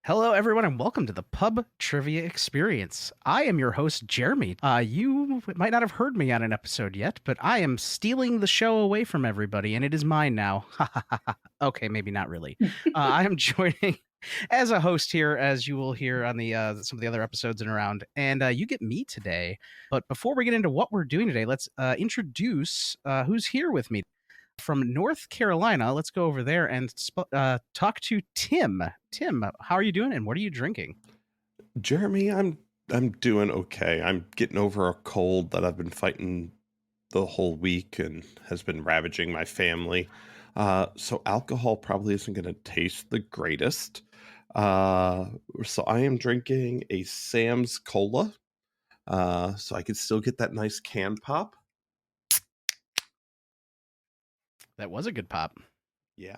Hello, everyone, and welcome to the Pub Trivia Experience. I am your host, Jeremy. You might not have heard me on an episode yet, but I am stealing the show away from everybody, and it is mine now. Okay, maybe not really. I am joining as a host here, as you will hear on the some of the other episodes and around, and you get me today. But before we get into what we're doing today, let's introduce who's here with me. From North Carolina, let's go over there and talk to Tim. Tim, how are you doing, and what are you drinking? Jeremy, I'm doing okay. I'm getting over a cold that I've been fighting the whole week and has been ravaging my family. So alcohol probably isn't going to taste the greatest. Uh, so I am drinking a Sam's Cola, so I can still get that nice can pop. That was a good pop. Yeah,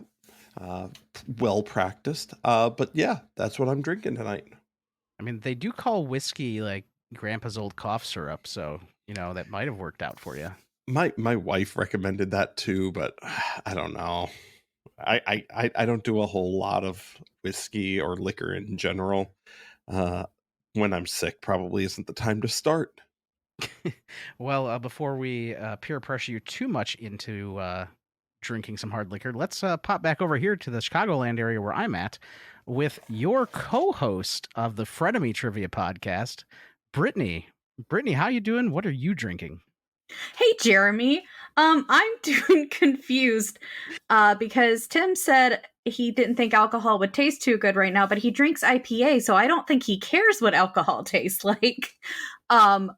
uh, well practiced. But yeah, that's what I'm drinking tonight. I mean, they do call whiskey like Grandpa's old cough syrup, so that might have worked out for you. My wife recommended that too, but I don't know. I don't do a whole lot of whiskey or liquor in general. Uh, when I'm sick, probably isn't the time to start. Well, before we peer pressure you too much into drinking some hard liquor, let's pop back over here to the Chicagoland area where I'm at with your co-host of the Frenemy Trivia podcast, Brittany. Brittany, how you doing? What are you drinking? Hey, Jeremy. I'm doing confused because Tim said he didn't think alcohol would taste too good right now, but he drinks IPA, so I don't think he cares what alcohol tastes like. Um,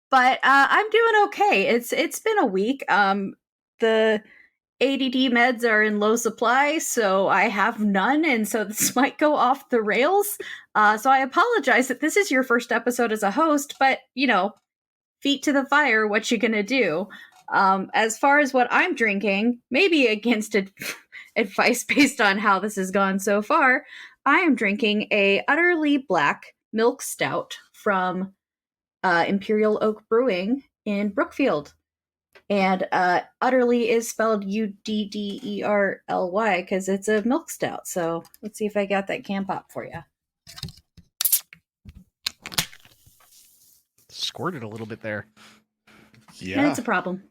but I'm doing okay. It's been a week. The ADD meds are in low supply, so I have none, and so this might go off the rails. So I apologize that this is your first episode as a host, but feet to the fire, what you gonna do? As far as what I'm drinking, maybe against advice based on how this has gone so far, I am drinking a utterly black milk stout from Imperial Oak Brewing in Brookfield. And utterly is spelled Udderly because it's a milk stout. So let's see if I got that can pop for you. Squirted a little bit there. Yeah, And it's a problem.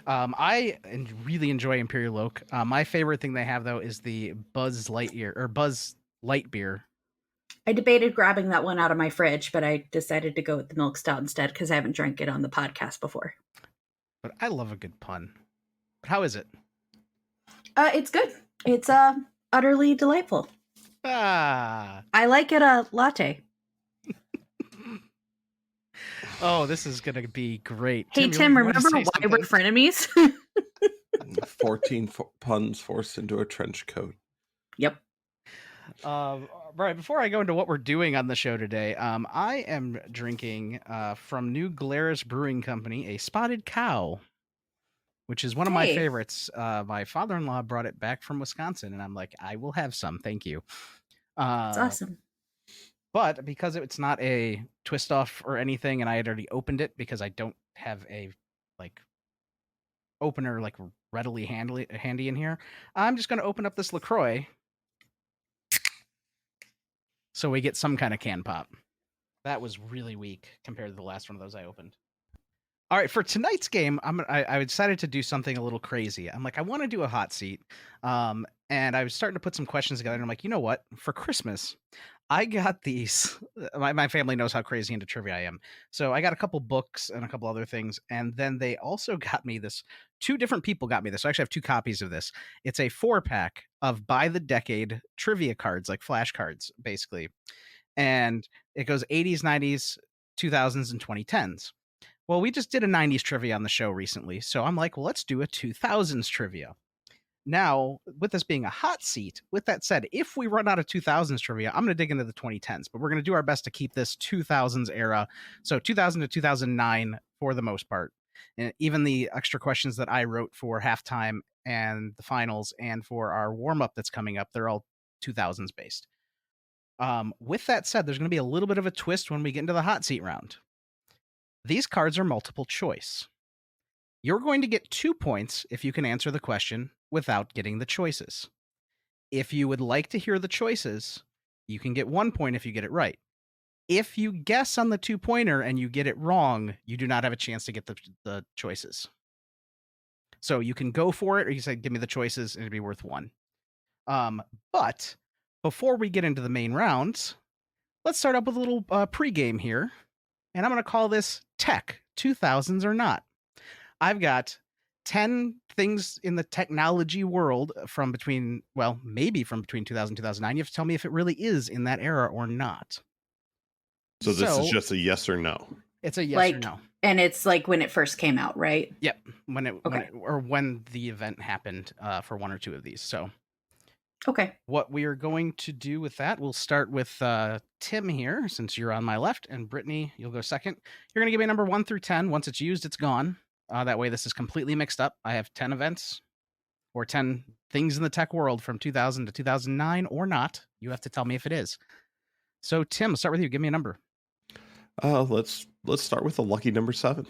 I really enjoy Imperial Oak. My favorite thing they have though is the Buzz Light beer. I debated grabbing that one out of my fridge, but I decided to go with the milk stout instead because I haven't drank it on the podcast before. But I love a good pun. But how is it? It's good. It's utterly delightful. Ah. I like it a latte. Oh, this is gonna be great. Hey Tim, remember why we're frenemies? 14 puns forced into a trench coat. Yep. Right, before I go into what we're doing on the show today, I am drinking from New Glarus Brewing Company a Spotted Cow, which is one of my favorites. My father-in-law brought it back from Wisconsin, and I'm like, I will have some, thank you. It's awesome. But because it's not a twist off or anything, and I had already opened it because I don't have a opener readily handy in here, I'm just going to open up this LaCroix so we get some kind of can pop. That was really weak compared to the last one of those I opened. All right, for tonight's game, I decided to do something a little crazy. I'm like, I want to do a hot seat, and I was starting to put some questions together, and I'm like, you know what? For Christmas, I got these. My family knows how crazy into trivia I am, so I got a couple books and a couple other things, and then they also got me this. Two different people got me this. So I actually have two copies of this. It's a 4-pack of by the decade trivia cards, like flashcards, basically, and it goes 80s, 90s, 2000s, and 2010s. Well, we just did a 90s trivia on the show recently, so I'm like, well, let's do a 2000s trivia. Now, with this being a hot seat, with that said, if we run out of 2000s trivia, I'm going to dig into the 2010s, but we're going to do our best to keep this 2000s era, so 2000 to 2009 for the most part. And even the extra questions that I wrote for halftime and the finals and for our warm-up that's coming up, they're all 2000s based. With that said, there's going to be a little bit of a twist when we get into the hot seat round. These cards are multiple choice. You're going to get 2 points if you can answer the question without getting the choices. If you would like to hear the choices, you can get 1 point if you get it right. If you guess on the 2-pointer and you get it wrong, you do not have a chance to get the choices. So you can go for it, or you say, give me the choices, and it'd be worth 1. But before we get into the main rounds, let's start up with a little pregame here. And I'm going to call this Tech 2000s or Not. I've got 10 things in the technology world from between 2000 and 2009. You have to tell me if it really is in that era or not. So this is just a yes or no. It's a yes or no. And it's like when it first came out, right? Yep. When the event happened for 1 or 2 of these. So okay. What we are going to do with that, we'll start with Tim here, since you're on my left, and Brittany, you'll go second. You're going to give me a number 1 through 10. Once it's used, it's gone. That way this is completely mixed up. I have 10 events or 10 things in the tech world from 2000 to 2009 or not. You have to tell me if it is. So Tim, I'll start with you. Give me a number. Let's start with a lucky number 7.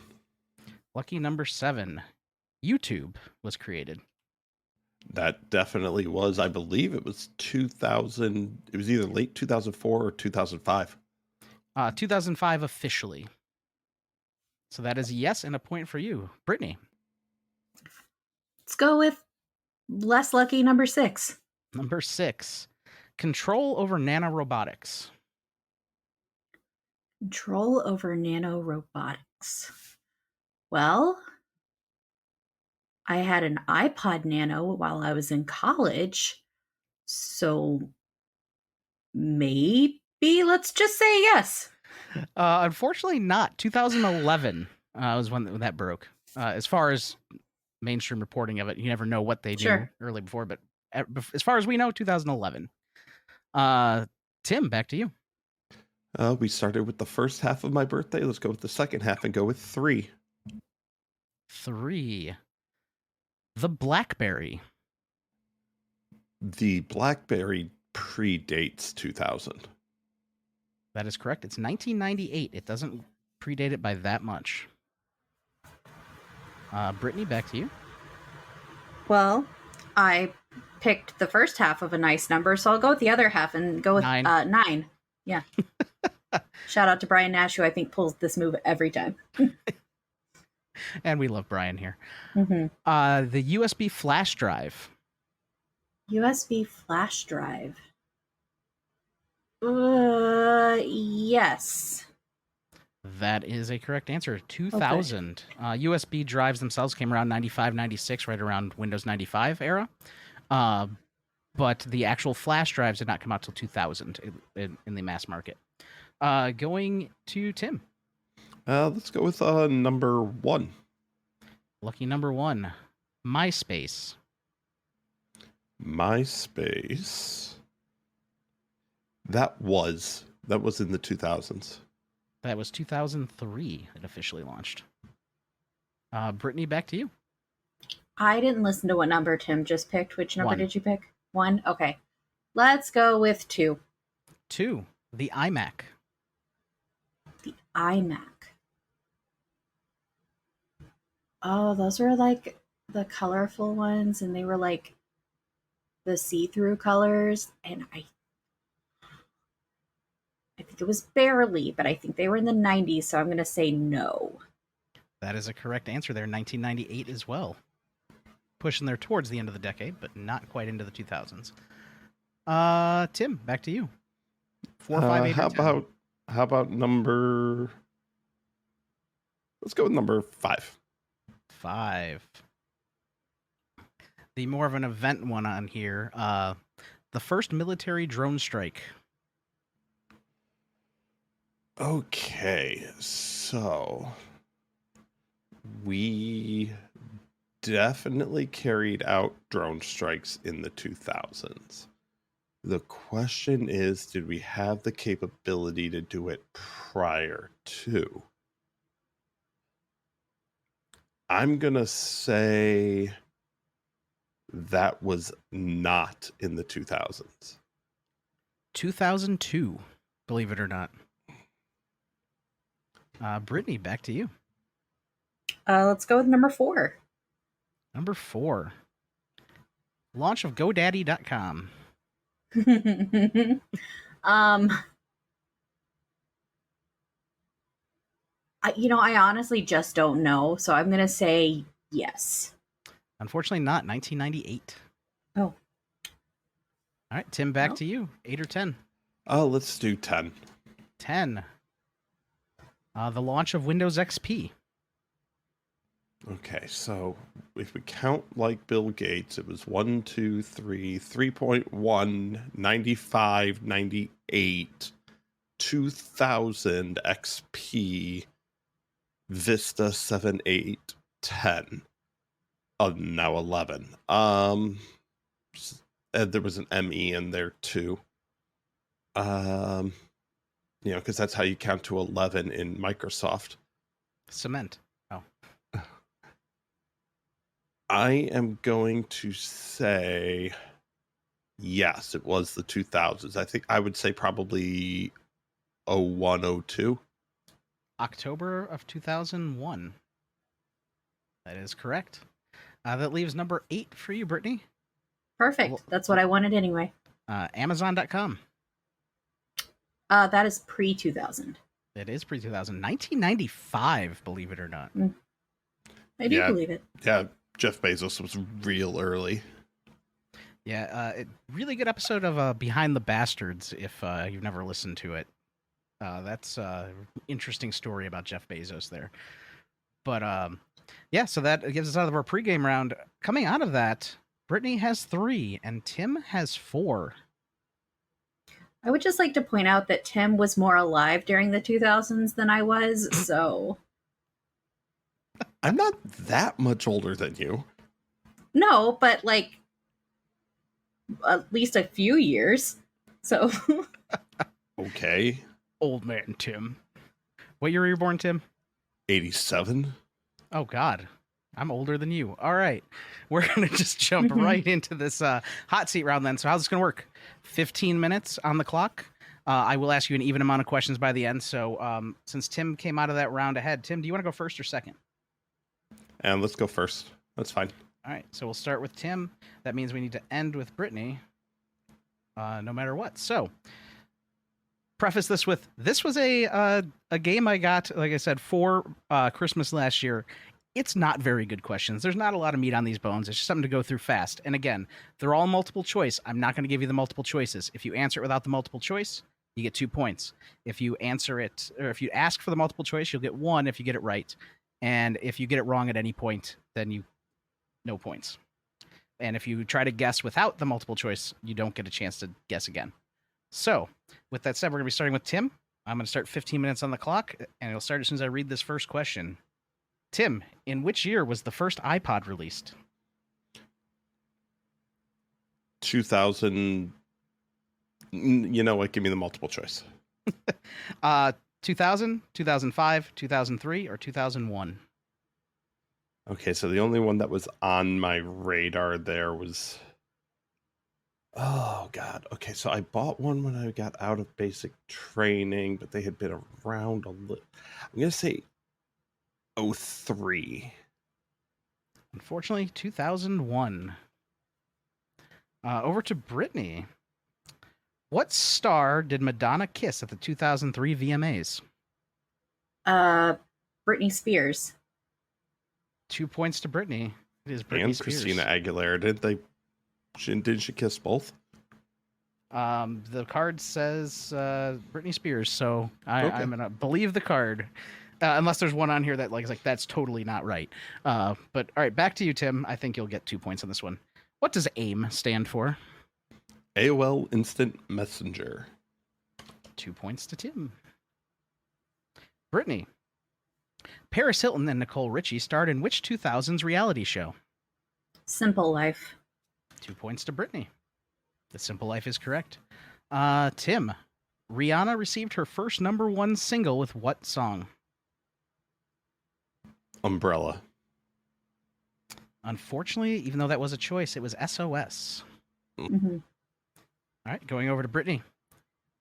Lucky number 7. YouTube was created. That definitely was. I believe it was 2000. It was either late 2004 or 2005. 2005 officially. So that is a yes and a point for you. Brittany. Let's go with less lucky number 6. Number 6. Control over nanorobotics. Control over nanorobotics. Well, I had an iPod Nano while I was in college, so maybe let's just say yes. Unfortunately not. 2011 was when that broke. As far as mainstream reporting of it, you never know what they knew early before, but as far as we know, 2011. Tim, back to you. We started with the first half of my birthday. Let's go with the second half and go with 3. 3. The BlackBerry. The BlackBerry predates 2000. That is correct. It's 1998. It doesn't predate it by that much. Brittany, back to you. Well, I picked the first half of a nice number, so I'll go with the other half and go with 9. 9. Yeah. Shout out to Brian Nash, who I think pulls this move every time. And we love Brian here. Mm-hmm. The USB flash drive. USB flash drive. Yes. That is a correct answer. 2000. USB drives themselves came around 95, 96, right around Windows 95 era. But the actual flash drives did not come out till 2000 in the mass market. Going to Tim. Let's go with number 1. Lucky number 1. MySpace. MySpace. That was in the 2000s. That was 2003 it officially launched. Brittany, back to you. I didn't listen to what number Tim just picked. Which number 1. did you pick? 1? Okay. Let's go with 2. 2. The iMac. The iMac. Oh, those were like the colorful ones, and they were like the see-through colors, and I think it was barely, but I think they were in the 90s, so I'm going to say no. That is a correct answer there. 1998 as well. Pushing there towards the end of the decade, but not quite into the 2000s. Tim, back to you. 4, 5, 8, how about number... Let's go with number 5. 5. The more of an event one on here. The first military drone strike. Okay, so we definitely carried out drone strikes in the 2000s. The question is, did we have the capability to do it prior to? I'm going to say that was not in the 2000s. 2002, believe it or not. Brittany, back to you. Let's go with number 4. Number 4. Launch of GoDaddy.com. Um, I honestly just don't know, so I'm gonna say yes. Unfortunately, not 1998. Oh, All right, Tim, back Well. to you. 8 or 10. Let's do 10. 10. The launch of Windows XP. Okay, so if we count like Bill Gates, it was 1, 2, 3, 3.1, 95, 98, 2000 XP, Vista 7, 8, 10. Now 11. And there was an ME in there too. Because that's how you count to 11 in Microsoft. Cement. Oh. I am going to say yes, it was the 2000s. I think I would say probably 01, 02. October of 2001. That is correct. That leaves number 8 for you, Brittany. perfect. That's what I wanted anyway. Amazon.com. That is pre-2000. It is pre-2000. 1995, believe it or not. I do believe it. Yeah, Jeff Bezos was real early. Yeah, really good episode of Behind the Bastards, if you've never listened to it. That's an interesting story about Jeff Bezos there. But, yeah, so that gives us out of our pregame round. Coming out of that, Brittany has 3, and Tim has 4. I would just like to point out that Tim was more alive during the 2000s than I was, so... I'm not that much older than you. No, but, like, at least a few years. So... Okay. Old man Tim. What year were you born, Tim? 87. Oh, God. I'm older than you. All right. We're going to just jump right into this hot seat round then. So how's this going to work? 15 minutes on the clock. I will ask you an even amount of questions by the end. So since Tim came out of that round ahead, Tim, do you want to go first or second? And let's go first. That's fine. All right. So we'll start with Tim. That means we need to end with Brittany, no matter what. So preface this with, this was a game I got, like I said, for Christmas last year. It's not very good questions. There's not a lot of meat on these bones. It's just something to go through fast. And again, they're all multiple choice. I'm not going to give you the multiple choices. If you answer it without the multiple choice, you get 2 points. If you answer it, or if you ask for the multiple choice, you'll get 1 if you get it right. And if you get it wrong at any point, then no points. And if you try to guess without the multiple choice, you don't get a chance to guess again. So with that said, we're going to be starting with Tim. I'm going to start 15 minutes on the clock, and it'll start as soon as I read this first question. Tim, in which year was the first iPod released? 2000. You know what? Give me the multiple choice. 2000, 2005, 2003, or 2001? Okay, so the only one that was on my radar there was... Oh, God. Okay, so I bought one when I got out of basic training, but they had been around a little... I'm going to say 03. Unfortunately, 2001. Over to Brittany. What star did Madonna kiss at the 2003 VMAs? Britney Spears. 2 points to Brittany. It is Britney And Spears. Christina Aguilera. Didn't she kiss both? The card says Britney Spears, so I'm gonna believe the card. Unless there's one on here that is like that's totally not right. But all right, back to you, Tim. I think you'll get 2 points on this one. What does AIM stand for? AOL Instant Messenger. 2 points to Tim. Brittany. Paris Hilton and Nicole Richie starred in which 2000s reality show? Simple Life. 2 points to Brittany. The Simple Life is correct. Tim. Rihanna received her first #1 single with what song? Umbrella. Unfortunately, even though that was a choice, it was SOS. Mm-hmm. All right, going over to Brittany.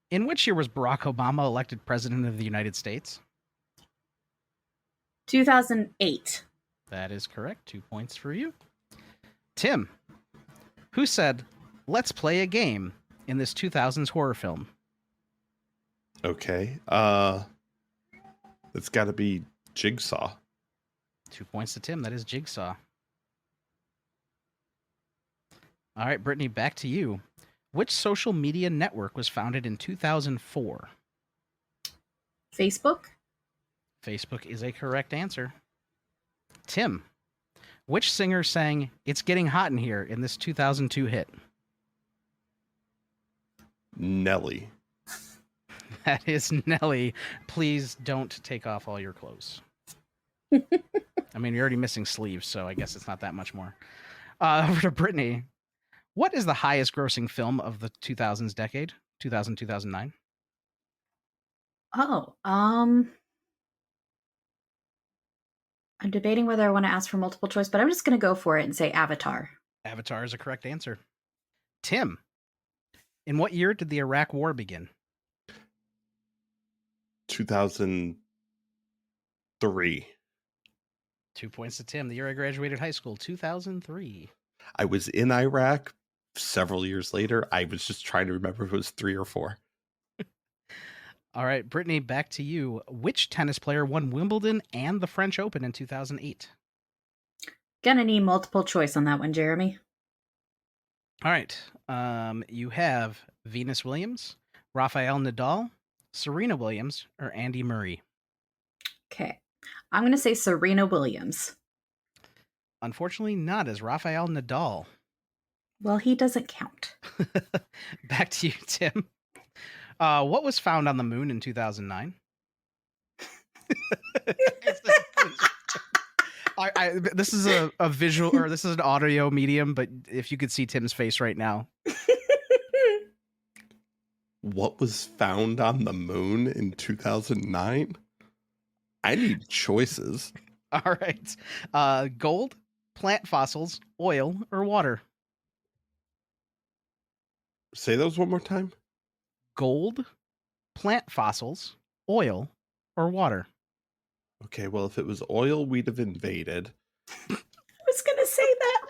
In which year was Barack Obama elected president of the United States? 2008. That is correct. 2 points for you. Tim. Who said, "Let's play a game" in this 2000s horror film? Okay. It's got to be Jigsaw. 2 points to Tim. That is Jigsaw. All right, Brittany, back to you. Which social media network was founded in 2004? Facebook? Facebook is a correct answer. Tim, which singer sang It's Getting Hot in Here in this 2002 hit? Nelly. That is Nelly. Please don't take off all your clothes. I mean, you're already missing sleeves, so I guess it's not that much more. Over to Brittany. What is the highest grossing film of the 2000s decade? 2000, 2009? Oh, I'm debating whether I want to ask for multiple choice, but I'm just going to go for it and say Avatar. Avatar is a correct answer. Tim, in what year did the Iraq War begin? 2003. 2 points to Tim. The year I graduated high school, 2003. I was in Iraq several years later. I was just trying to remember if it was 3 or 4. All right, Brittany, back to you. Which tennis player won Wimbledon and the French Open in 2008? Gonna need multiple choice on that one, Jeremy. All right. You have Venus Williams, Rafael Nadal, Serena Williams, or Andy Murray. Okay. I'm gonna say Serena Williams. Unfortunately, not as Rafael Nadal. Well, he doesn't count. Back to you, Tim. What was found on the moon in 2009? This is a visual, or this is an audio medium, but if you could see Tim's face right now. What was found on the moon in 2009? I need choices. All right. Gold, plant fossils, oil, or water? Say those one more time. Gold, plant fossils, oil, or water? Okay, well, if it was oil, we'd have invaded. I was gonna say that.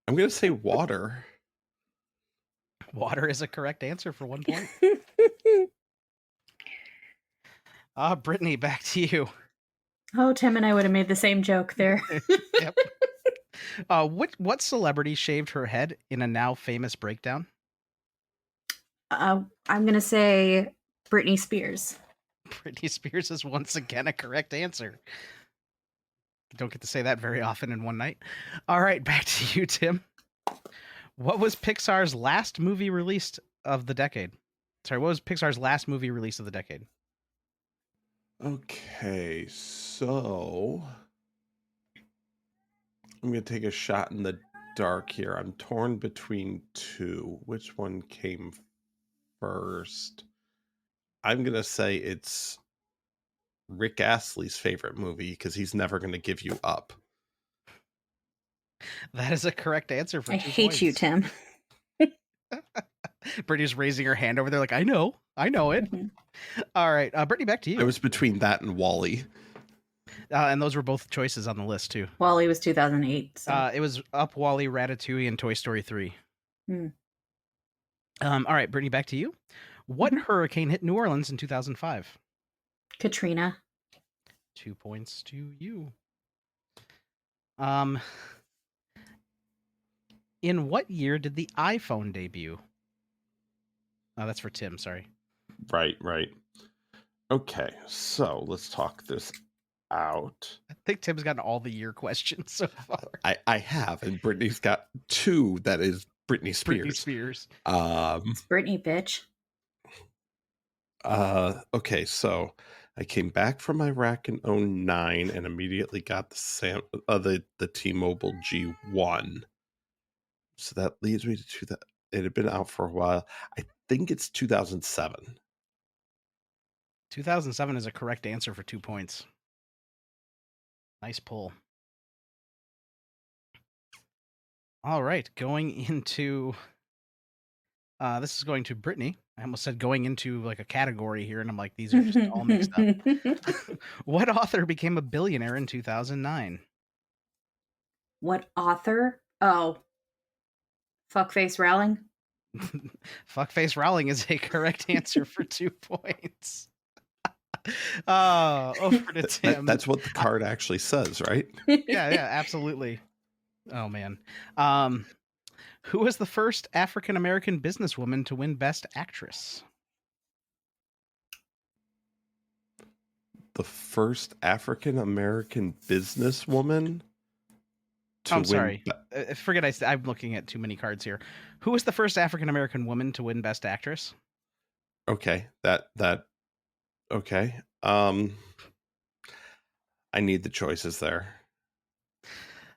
I'm going to say water. Water is a correct answer for 1 point. Brittany, back to you. Oh, Tim and I would have made the same joke there. Yep. What celebrity shaved her head in a now famous breakdown? I'm gonna say Britney Spears. Britney Spears is once again a correct answer. Don't get to say that very often in one night. All right, back to you, Tim. What was Pixar's last movie released of the decade? Sorry, what was Pixar's last movie release of the decade? Okay, so I'm going to take a shot in the dark here. I'm torn between two. Which one came first? I'm going to say it's Rick Astley's favorite movie because he's never going to give you up. That is a correct answer for 2 I points. hate you, Tim. Brittany's raising her hand over there like, I know it. Mhm. All right, Brittany, back to you. I was between that and Wall-E. And those were both choices on the list, too. Wall-E was 2008. So. It was Up, Wall-E, Ratatouille, and Toy Story 3. Hmm. All right, Brittany, back to you. What hurricane hit New Orleans in 2005? Katrina. 2 points to you. In what year did the iPhone debut? Oh, that's for Tim, sorry. Right. Okay, so let's talk this out. I think Tim's gotten all the year questions so far. I have, and Brittany's got 2 that is Britney Spears. Britney Spears. It's Britney, bitch. Okay, so I came back from Iraq in 2009 and immediately got the T-Mobile G1. So that leads me to that. It had been out for a while. I think it's 2007. 2007 is a correct answer for 2 points. Nice pull. All right, going into... this is going to Brittany. I almost said going into like a category here, and I'm like, these are just all mixed up. What author became a billionaire in 2009? What author? Oh. Fuckface Rowling? Fuckface Rowling is a correct answer for 2 points. Over to Tim. That's what the card actually says, right? Yeah, absolutely. Oh man. Who was the first African American businesswoman to win Best Actress? The first African American businesswoman to I'm win. sorry. Forget I'm looking at too many cards here. Who was the first African American woman to win Best Actress? Okay, okay. I need the choices there.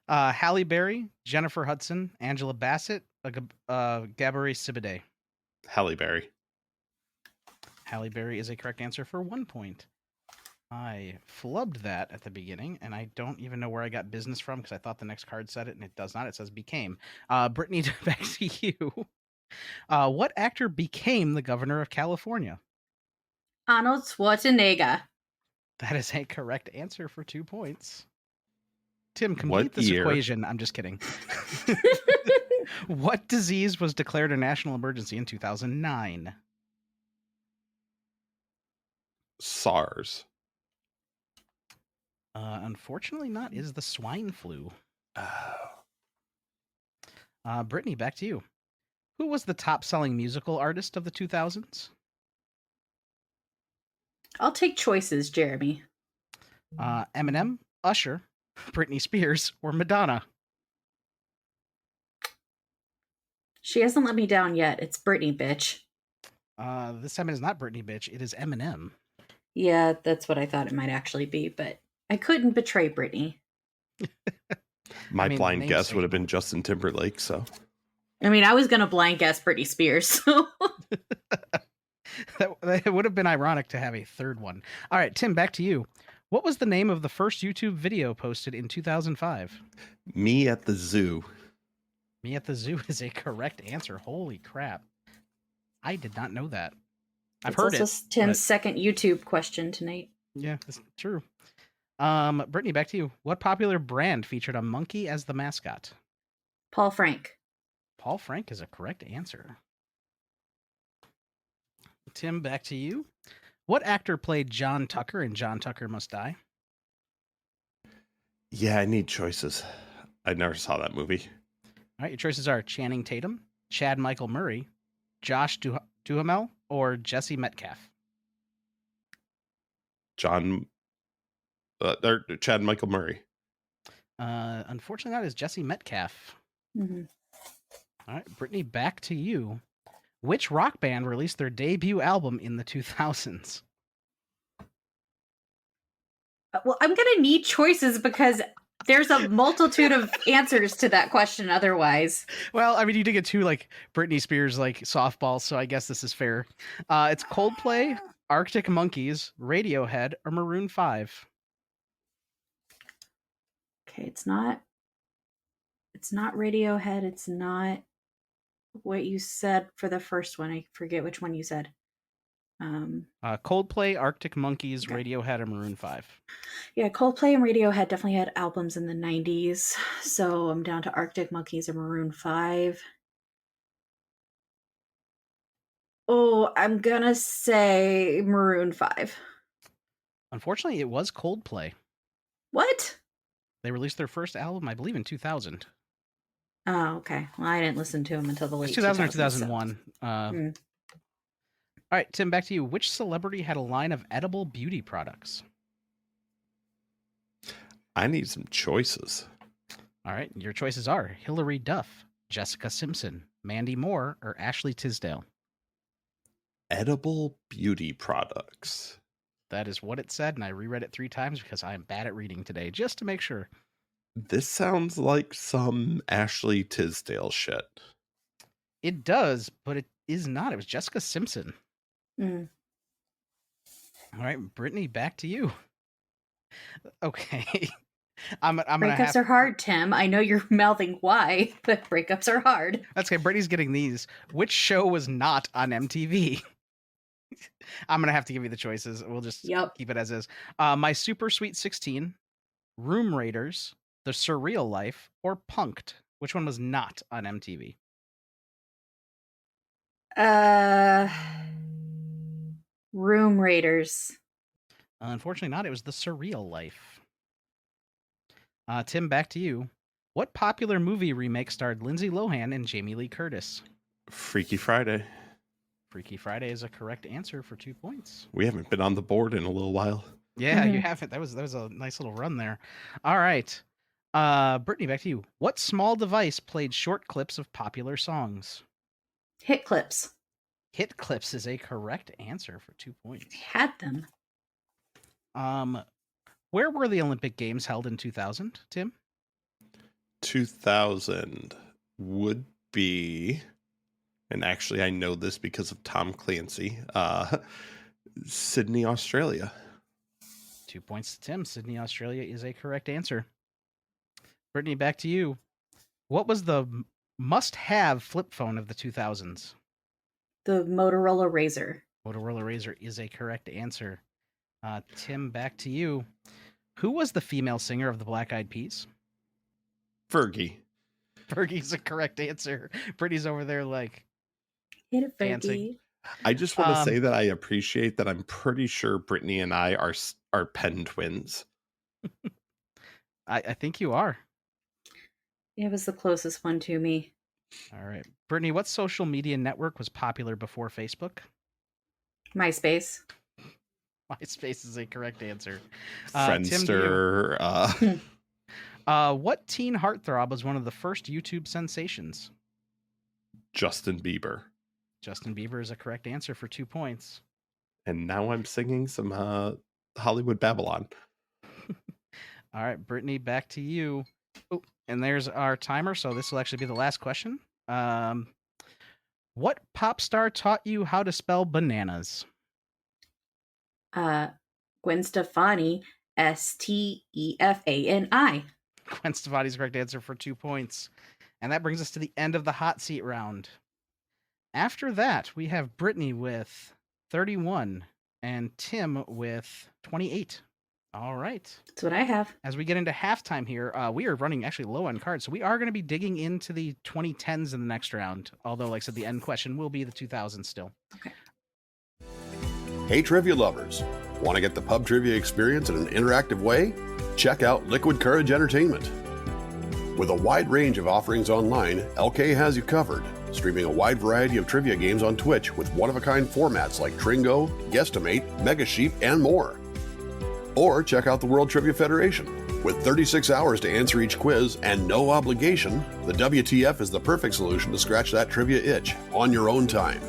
Halle Berry, Jennifer Hudson, Angela Bassett, Gabourey Sidibe. Halle Berry. Halle Berry is a correct answer for 1 point. I flubbed that at the beginning, and I don't even know where I got business from because I thought the next card said it, and it does not. It says became. Brittany, back to you. What actor became the governor of California? Arnold Schwarzenegger. That is a correct answer for 2 points. Tim, complete What this year? equation. I'm just kidding. What disease was declared a national emergency in 2009? SARS. Unfortunately not. It is the swine flu. Oh. Brittany, back to you. Who was the top-selling musical artist of the 2000s? I'll take choices, Jeremy. Eminem, Usher, Britney Spears, or Madonna? She hasn't let me down yet. It's Brittany, bitch. This time it is not Britney, bitch. It is Eminem. Yeah, that's what I thought it might actually be, but I couldn't betray Brittany. My blind guess would have been Justin Timberlake, so. I mean, I was going to blind guess Britney Spears, so. That would have been ironic to have a third one. All right, Tim, back to you. What was the name of the first YouTube video posted in 2005? Me at the Zoo. Me at the Zoo is a correct answer. Holy crap. I did not know that. I've heard it. It's Tim's second YouTube question tonight. Yeah, that's true. Brittany, back to you. What popular brand featured a monkey as the mascot? Paul Frank. Paul Frank is a correct answer. Tim, back to you. What actor played John Tucker in John Tucker Must Die? Yeah, I need choices. I never saw that movie. All right, your choices are Channing Tatum, Chad Michael Murray, Josh Duhamel, or Jesse Metcalfe. Chad Michael Murray. Unfortunately, that is Jesse Metcalfe. Mm-hmm. All right, Brittany, back to you. Which rock band released their debut album in the 2000s? Well, I'm going to need choices because there's a multitude of answers to that question otherwise. Well, I mean, you did get two, Britney Spears, softballs, so I guess this is fair. It's Coldplay, Arctic Monkeys, Radiohead, or Maroon 5. Okay, it's not Radiohead. It's not what you said for the first one. I forget which one you said. Coldplay, Arctic Monkeys, okay. Radiohead, or Maroon 5. Yeah, Coldplay and Radiohead definitely had albums in the 90s. So I'm down to Arctic Monkeys or Maroon 5. Oh, I'm going to say Maroon 5. Unfortunately, it was Coldplay. What? They released their first album, I believe, in 2000. Oh, okay. Well, I didn't listen to them until the late 2000 or 2001. So. All right, Tim, back to you. Which celebrity had a line of edible beauty products? I need some choices. All right, your choices are Hilary Duff, Jessica Simpson, Mandy Moore, or Ashley Tisdale. Edible beauty products. That is what it said, and I reread it 3 times because I am bad at reading today, just to make sure. This sounds like some Ashley Tisdale shit. It does, but it is not. It was Jessica Simpson. Mm. All right, Brittany, back to you. Okay. I'm breakups are hard, Tim. I know you're mouthing why, but breakups are hard. That's okay. Brittany's getting these. Which show was not on MTV? I'm going to have to give you the choices. We'll just keep it as is. My Super Sweet 16, Room Raiders, The Surreal Life, or Punk'd. Which one was not on MTV? Room Raiders. Unfortunately not. It was The Surreal Life. Tim, back to you. What popular movie remake starred Lindsay Lohan and Jamie Lee Curtis? Freaky Friday. Freaky Friday is a correct answer for 2 points. We haven't been on the board in a little while. Yeah, you Mhm. haven't. That was a nice little run there. All right. Brittany, back to you. What small device played short clips of popular songs? Hit clips. Hit clips is a correct answer for 2 points. Had them. Where were the Olympic Games held in 2000, Tim? 2000 would be, and actually I know this because of Tom Clancy, Sydney, Australia. 2 points to Tim. Sydney, Australia is a correct answer. Brittany, back to you. What was the must-have flip phone of the 2000s? The Motorola Razr. Motorola Razr is a correct answer. Tim, back to you. Who was the female singer of the Black Eyed Peas? Fergie. Fergie's a correct answer. Brittany's over there like Hit it, dancing. Fergie. I just want to say that I appreciate that. I'm pretty sure Brittany and I are pen twins. I think you are. It was the closest one to me. All right. Brittany, what social media network was popular before Facebook? MySpace. MySpace is a correct answer. Tim, Friendster. what teen heartthrob was one of the first YouTube sensations? Justin Bieber. Justin Bieber is a correct answer for 2 points. And now I'm singing some Hollywood Babylon. All right, Brittany, back to you. Oh, and there's our timer, so this will actually be the last question. What pop star taught you how to spell bananas? Gwen Stefani. Stefani. Gwen Stefani's correct answer for 2 points. And that brings us to the end of the hot seat round. After that, we have Brittany with 31 and Tim with 28. All right. That's what I have. As we get into halftime here, we are running actually low on cards, so we are going to be digging into the 2010s in the next round. Although, like I said, the end question will be the 2000s still. Okay. Hey, trivia lovers. Want to get the pub trivia experience in an interactive way? Check out Liquid Courage Entertainment. With a wide range of offerings online, LK has you covered, streaming a wide variety of trivia games on Twitch with one-of-a-kind formats like Tringo, Guesstimate, Mega Sheep, and more. Or check out the World Trivia Federation. With 36 hours to answer each quiz and no obligation, the WTF is the perfect solution to scratch that trivia itch on your own time.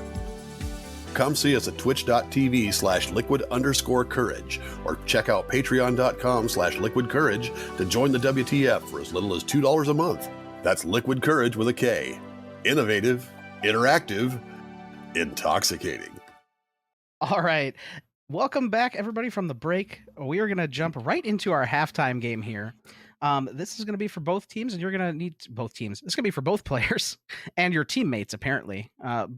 Come see us at twitch.tv/liquid_courage or check out patreon.com/liquidcourage to join the WTF for as little as $2 a month. That's Liquid Courage with a K. Innovative, interactive, intoxicating. All right. Welcome back, everybody, from the break. We are going to jump right into our halftime game here. This is going to be for both teams, and you're going to need both teams. It's going to be for both players and your teammates, apparently,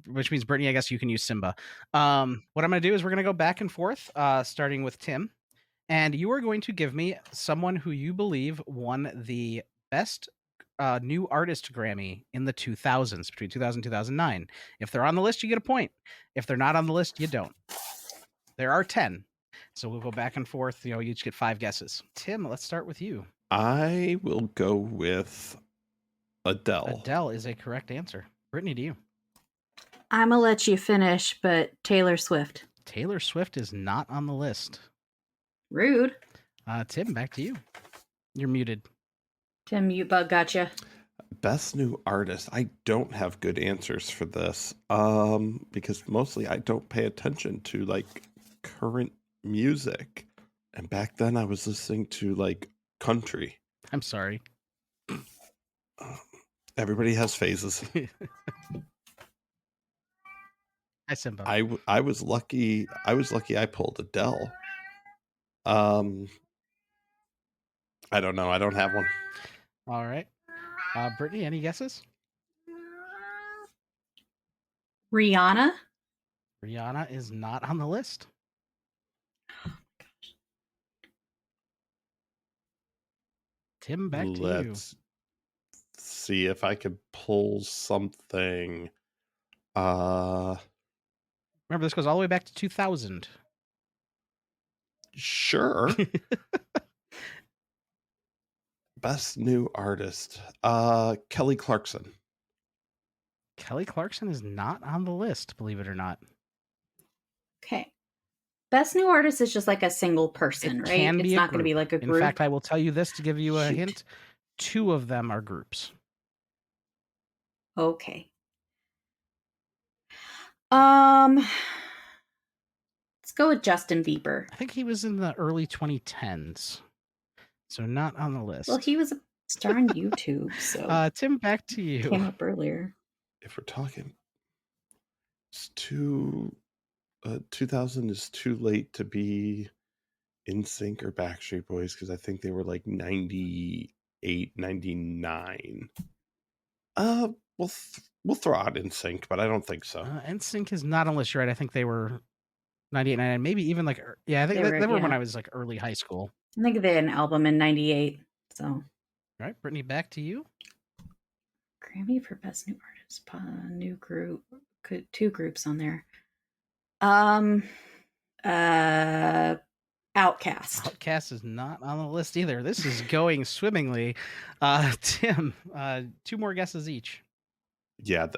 which means, Brittany, I guess you can use Simba. What I'm going to do is we're going to go back and forth, starting with Tim, and you are going to give me someone who you believe won the best new artist Grammy in the 2000s, between 2000 and 2009. If they're on the list, you get a point. If they're not on the list, you don't. There are 10. So we'll go back and forth. You each get 5 guesses. Tim, let's start with you. I will go with Adele. Adele is a correct answer. Brittany, to you. I'm going to let you finish, but Taylor Swift. Taylor Swift is not on the list. Rude. Tim, back to you. You're muted. Tim, mute bug gotcha. Best new artist. I don't have good answers for this. Because mostly I don't pay attention to current music. And back then I was listening to country. I'm sorry. Everybody has phases. Hi, Simba. I was lucky. I pulled Adele. I don't know. I don't have one. All right. Brittany, any guesses? Rihanna. Rihanna is not on the list. Tim, back to you. Let's see if I could pull something Uh, Remember, this goes all the way back to 2000. sure. Best new artist. Kelly Clarkson. Kelly Clarkson is not on the list, believe it or not. Okay. Best new artist is just like a single person, It right? can be It's a not going to be group. like a group. In fact, I will tell you this to give you a Shoot. hint. 2 of them are groups. Okay. Let's go with Justin Bieber. I think he was in the early 2010s. So not on the list. Well, he was a star on YouTube, so Tim, back to you. came up earlier. If we're talking, it's 2000 is too late to be NSYNC or Backstreet Boys because I think they were like 98, 99. We'll throw out NSYNC, but I don't think so. NSYNC is not on the list. You're right. I think they were 98, 99, maybe even like, yeah, I think they were when I was like early high school. I think they had an album in 98. So, all right, Brittany, back to you. Grammy for Best New Artist, new group, 2 groups on there. Outcast. Outcast is not on the list either. This is going swimmingly. Tim, 2 more guesses each. Yeah,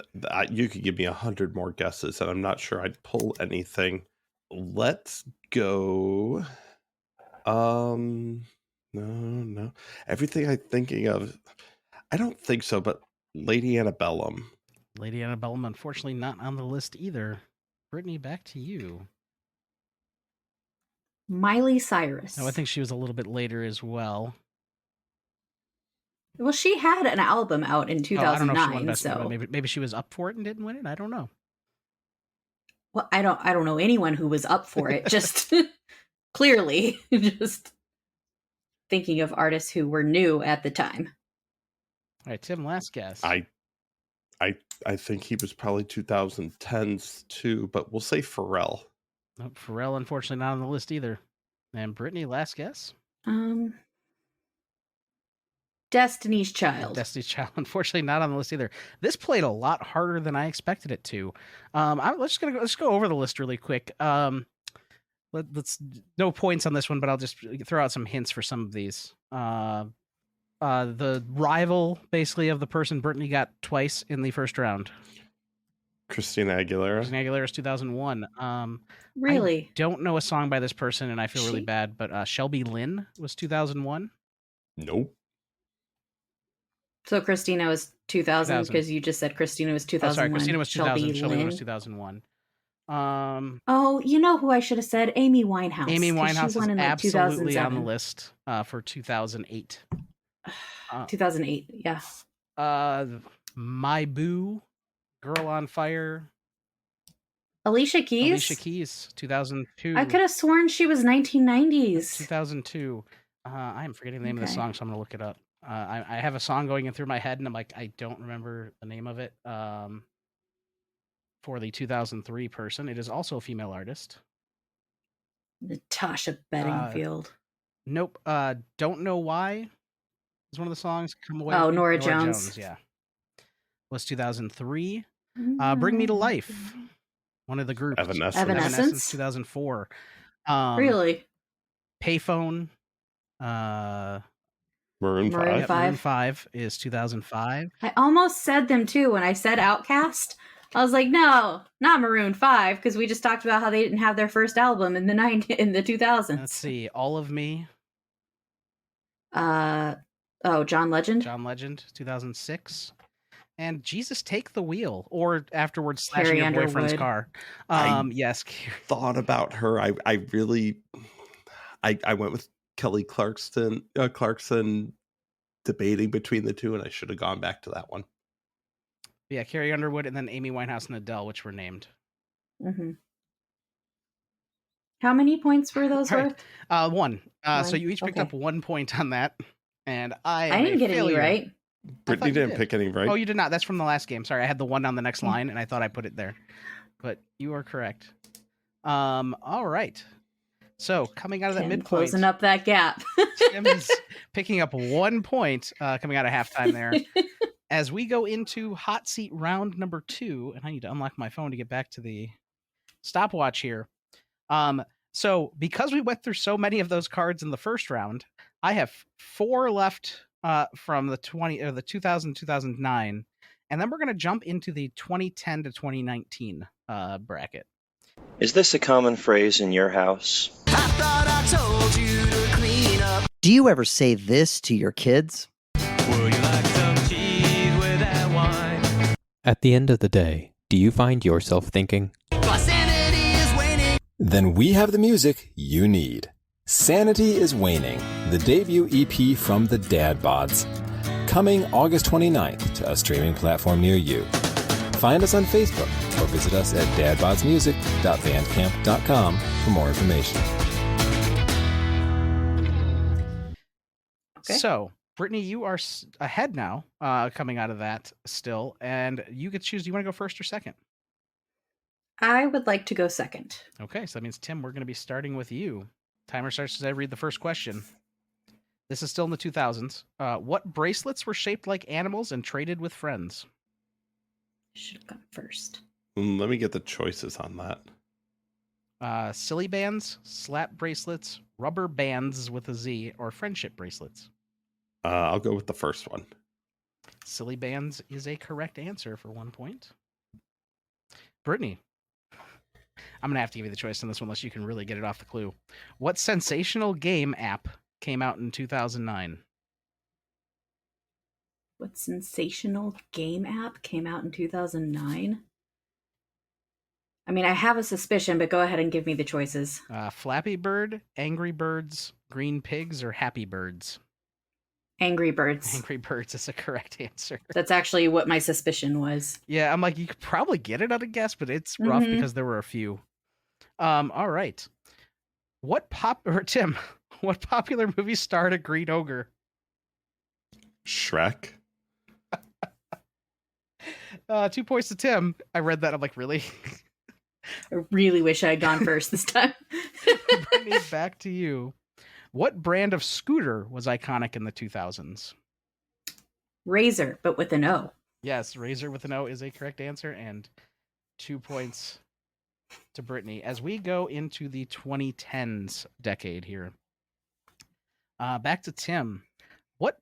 you could give me 100 more guesses, and I'm not sure I'd pull anything. Let's go. No. Everything I'm thinking of, I don't think so, but Lady Antebellum. Lady Antebellum, unfortunately, not on the list either. Brittany, back to you. Miley Cyrus. No, I think she was a little bit later as well. Well, she had an album out in 2009. I don't know if she won Best so New, maybe she was up for it and didn't win it. I don't know. Well, I don't know anyone who was up for it. Just clearly, just thinking of artists who were new at the time. All right, Tim, last guess. I think he was probably 2010s too, but we'll say Pharrell. Nope, Pharrell, unfortunately, not on the list either. And Brittany, last guess. Destiny's Child. Destiny's Child, unfortunately, not on the list either. This played a lot harder than I expected it to. Let's go over the list really quick. Let's no points on this one, but I'll just throw out some hints for some of these. The rival, basically, of the person Brittany got twice in the first round. Christina Aguilera. Christina Aguilera's 2001. Really? I don't know a song by this person, and I feel really bad, but Shelby Lynn was 2001. Nope. So Christina was 2000 because you just said Christina was 2001. Sorry, Christina was 2000. Shelby Lynn was 2001. Oh, you know who I should have said? Amy Winehouse. Amy Winehouse is absolutely on the 2007. list for 2008. 2008, yeah. My Boo, Girl on Fire. Alicia Keys? Alicia Keys, 2002. I could have sworn she was 1990s. 2002. I am forgetting the name of the song, so I'm going to look it up. I have a song going in through my head, and I'm like, I don't remember the name of it. For the 2003 person, it is also a female artist. Natasha Bedingfield. Nope. Don't Know Why is one of the songs. Come Away. Oh, Nora Jones. Yeah. Was 2003. Bring Me to Life. One of the groups. Evanescence. 2004. Really? Payphone. Maroon 5. Maroon 5. Maroon 5 is 2005. I almost said them too when I said Outcast. I was like, no, not Maroon 5, because we just talked about how they didn't have their first album in the 2000s. Let's see. All of Me. John Legend. John Legend, 2006. And Jesus Take the Wheel, or afterwards slashing Carrie your boyfriend's Underwood. car. Yes. Thought about her. I went with Kelly Clarkson debating between the two, and I should have gone back to that one. Yeah, Carrie Underwood, and then Amy Winehouse and Adele, which were named. Mm-hmm. How many points were those worth? One. So you each picked up 1 point on that, and I didn't get any right. Brittany didn't pick any right. Oh, you did not. That's from the last game. Sorry, I had the one on the next line, and I thought I put it there, but you are correct. All right. So coming out of that midpoint, closing up that gap. Tim is picking up 1 point coming out of halftime there. As we go into hot seat round number 2, and I need to unlock my phone to get back to the stopwatch here. So because we went through so many of those cards in the first round, I have 4 left from the 2000 2009, and then we're going to jump into the 2010 to 2019 bracket. Is this a common phrase in your house? I thought I told you to clean up. Do you ever say this to your kids? Would you like some cheese with that wine? At the end of the day, do you find yourself thinking, My sanity is waning. Then we have the music you need. Sanity is Waning, the debut EP from the Dad Bods. Coming August 29th to a streaming platform near you. Find us on Facebook or visit us at dadbodsmusic.bandcamp.com for more information. Okay. So, Brittany, you are ahead now, coming out of that still, and you get to choose. Do you want to go first or second? I would like to go second. Okay, so that means, Tim, we're going to be starting with you. Timer starts as I read the first question. This is still in the 2000s. What bracelets were shaped like animals and traded with friends? Should have gone first. Let me get the choices on that. Silly bands, slap bracelets, rubber bands with a Z, or friendship bracelets? I'll go with the first one. Silly bands is a correct answer for 1 point. Brittany, I'm going to have to give you the choice on this one unless you can really get it off the clue. What sensational game app came out in 2009? What sensational game app came out in 2009? I mean, I have a suspicion, but go ahead and give me the choices. Flappy Bird, Angry Birds, Green Pigs, or Happy Birds? Angry Birds. Angry Birds is a correct answer. That's actually what my suspicion was. Yeah, I'm like, you could probably get it on a guess, but it's rough because there were a few. All right. Tim, what popular movie starred a green ogre? Shrek. 2 points to Tim. I read that. I'm like, really? I really wish I had gone first this time. Brittany, back to you. What brand of scooter was iconic in the 2000s? Razor, but with an O. Yes, Razor with an O is a correct answer, and 2 points to Brittany. As we go into the 2010s decade here, back to Tim. You're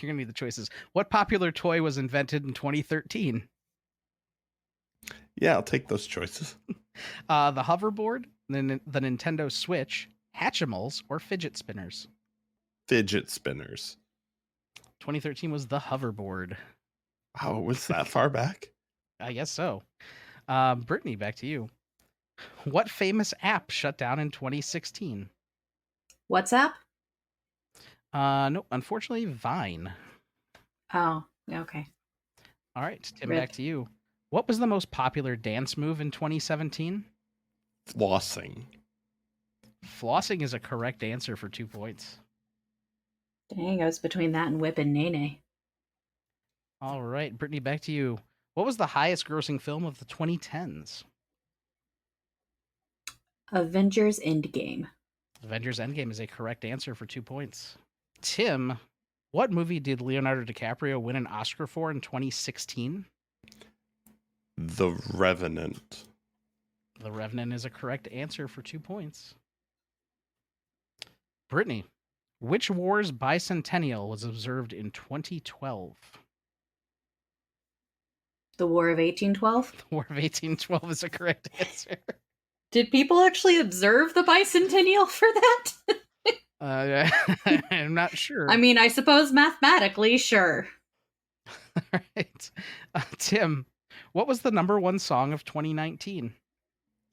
gonna need the choices. What popular toy was invented in 2013? Yeah, I'll take those choices. The hoverboard, the Nintendo Switch, Hatchimals, or fidget spinners? Fidget spinners. 2013 was the hoverboard. Wow, it was that far back? I guess so. Brittany, back to you. What famous app shut down in 2016? WhatsApp? No, unfortunately, Vine. Oh, okay. All right, Tim, Rip. back to you. What was the most popular dance move in 2017? Flossing. Flossing is a correct answer for 2 points. Dang, I was between that and Whip and Nene. All right, Brittany, back to you. What was the highest grossing film of the 2010s? Avengers Endgame. Avengers Endgame is a correct answer for 2 points. Tim, what movie did Leonardo DiCaprio win an Oscar for in 2016? The Revenant. The Revenant is a correct answer for 2 points. Brittany, which war's bicentennial was observed in 2012? The War of 1812? The War of 1812 is a correct answer. Did people actually observe the bicentennial for that? I'm not sure. I mean, I suppose mathematically, sure. All right. Tim, what was the number 1 song of 2019?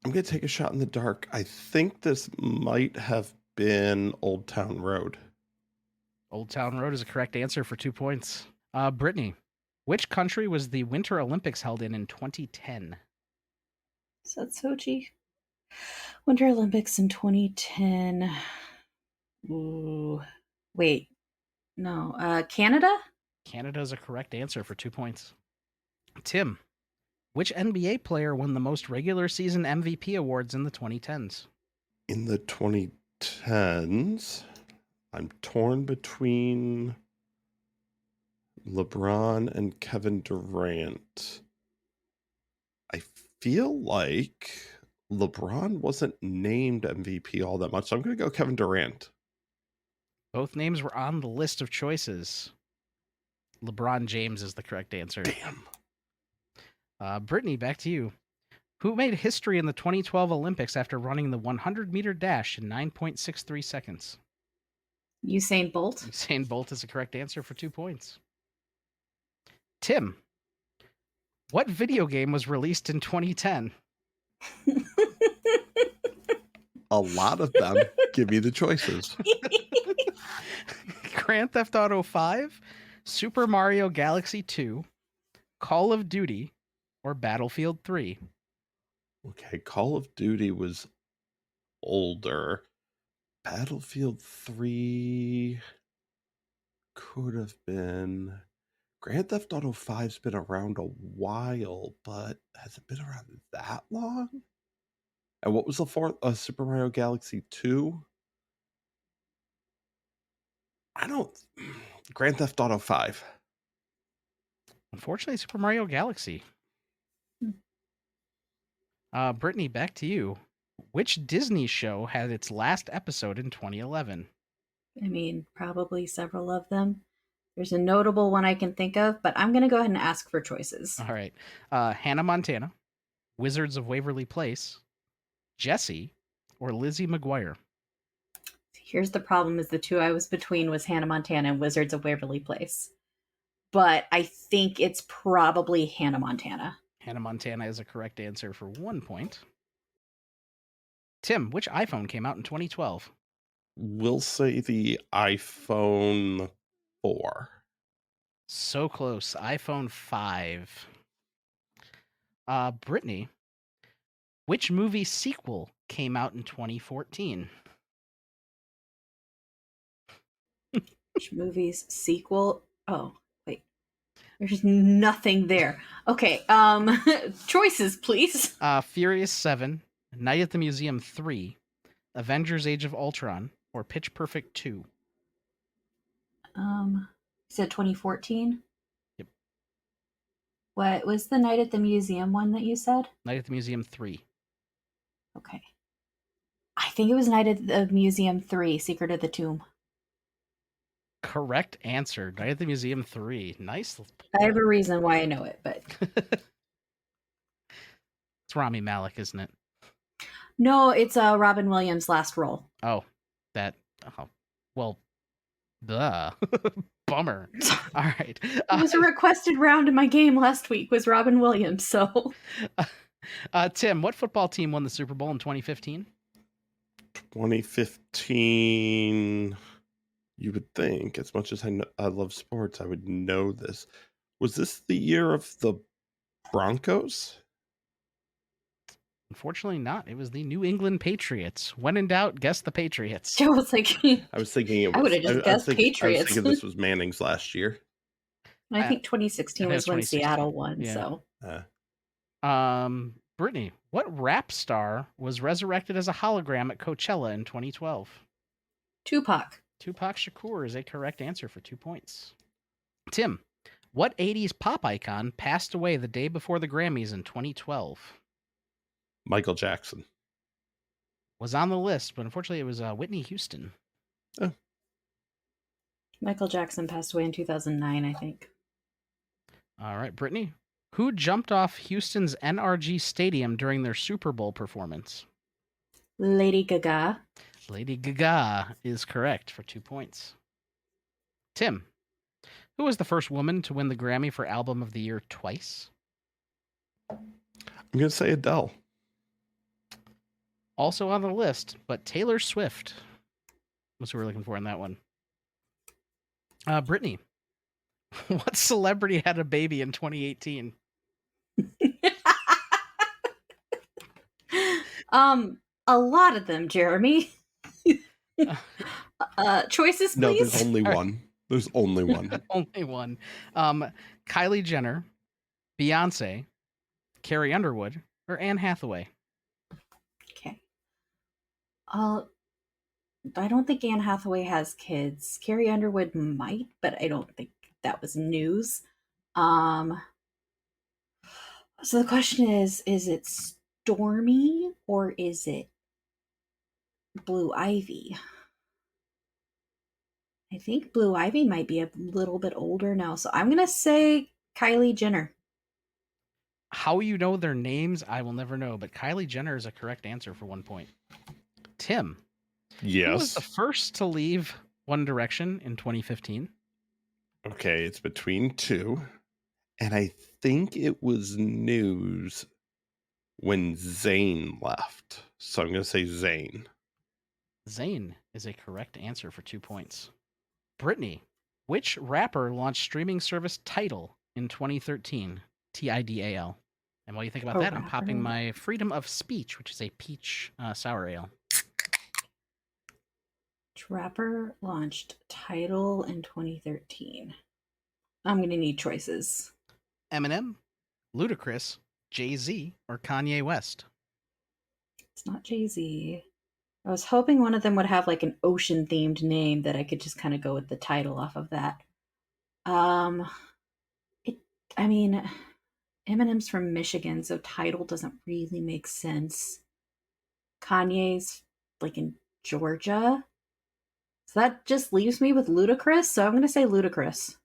I'm going to take a shot in the dark. I think this might have been Old Town Road. Old Town Road is a correct answer for 2 points. Brittany, which country was the Winter Olympics held in 2010? Is that Sochi? Winter Olympics in 2010. Ooh. Wait. No. Canada? Canada is a correct answer for 2 points. Tim, which NBA player won the most regular season MVP awards in the 2010s? In the 2010s, I'm torn between LeBron and Kevin Durant. I feel like LeBron wasn't named MVP all that much, so I'm going to go Kevin Durant. Both names were on the list of choices. LeBron James is the correct answer. Damn. Brittany, back to you. Who made history in the 2012 Olympics after running the 100-meter dash in 9.63 seconds? Usain Bolt. Usain Bolt is the correct answer for 2 points. Tim, what video game was released in 2010? A lot of them. Give me the choices. Grand Theft Auto 5, Super Mario Galaxy 2, Call of Duty, or Battlefield 3? Okay, Call of Duty was older. Battlefield 3 could have been. Grand Theft Auto 5's been around a while, but has it been around that long? And what was the fourth? Super Mario Galaxy 2? I don't. Grand Theft Auto 5. Unfortunately, Super Mario Galaxy. Brittany, back to you. Which Disney show had its last episode in 2011? I mean, probably several of them. There's a notable one I can think of, but I'm going to go ahead and ask for choices. All right. Hannah Montana, Wizards of Waverly Place, Jessie, or Lizzie McGuire? Here's the problem is the two I was between was Hannah Montana and Wizards of Waverly Place. But I think it's probably Hannah Montana. Hannah Montana is a correct answer for 1 point. Tim, which iPhone came out in 2012? We'll say the iPhone 4. So close. iPhone 5. Brittany, which movie sequel came out in 2014? Which movie's sequel? Oh, wait. There's nothing there. Okay, choices, please. Furious 7, Night at the Museum 3, Avengers Age of Ultron, or Pitch Perfect 2? You said 2014? Yep. What was the Night at the Museum one that you said? Night at the Museum 3. Okay. I think it was Night at the Museum 3, Secret of the Tomb. Correct answer. Night at the Museum 3. Nice. I have a reason why I know it, but... It's Rami Malek, isn't it? No, it's Robin Williams' last role. Oh, that... Oh, well, duh. Bummer. All right. It was a requested round in my game last week, was Robin Williams, so... Tim, what football team won the Super Bowl in 2015? 2015... You would think, as much as I love sports, I would know this. Was this the year of the Broncos? Unfortunately not. It was the New England Patriots. When in doubt, guess the Patriots. Joe was like... I was thinking it was... I would have just guessed Patriots. I was thinking this was Manning's last year. I think 2016 was when 2016. Seattle won, Yeah. so... Brittany, what rap star was resurrected as a hologram at Coachella in 2012? Tupac. Tupac Shakur is a correct answer for 2 points. Tim, what 80s pop icon passed away the day before the Grammys in 2012? Michael Jackson. Was on the list, but unfortunately it was Whitney Houston. Oh. Michael Jackson passed away in 2009, I think. All right, Brittany, who jumped off Houston's NRG Stadium during their Super Bowl performance? Lady Gaga. Lady Gaga is correct for 2 points. Tim, who was the first woman to win the Grammy for Album of the Year twice? I'm going to say Adele. Also on the list, but Taylor Swift was who we're looking for in that one. Brittany, what celebrity had a baby in 2018? A lot of them, Jeremy. Choices, please. No, there's only one. There's only one. Only one. Kylie Jenner, Beyonce, Carrie Underwood, or Anne Hathaway? Okay. I don't think Anne Hathaway has kids. Carrie Underwood might, but I don't think that was news. So the question is it Stormy or is it Blue Ivy? I think Blue Ivy might be a little bit older now, so I'm gonna say Kylie Jenner. How you know their names, I will never know, but Kylie Jenner is a correct answer for 1 point. Tim, who was the Yes. first to leave One Direction in 2015? Okay, it's between two. And I think it was news when Zayn left. So I'm going to say Zayn. Zayn is a correct answer for 2 points. Brittany, which rapper launched streaming service Tidal in 2013? Tidal. And while you think about that, I'm popping my Freedom of Speech, which is a peach sour ale. Which rapper launched Tidal in 2013? I'm going to need choices. Eminem, Ludacris, Jay-Z, or Kanye West? It's not Jay-Z. I was hoping one of them would have like an ocean-themed name that I could just kind of go with the title off of that. Eminem's from Michigan, so Tidal doesn't really make sense. Kanye's like in Georgia. So that just leaves me with Ludacris, so I'm going to say Ludacris. I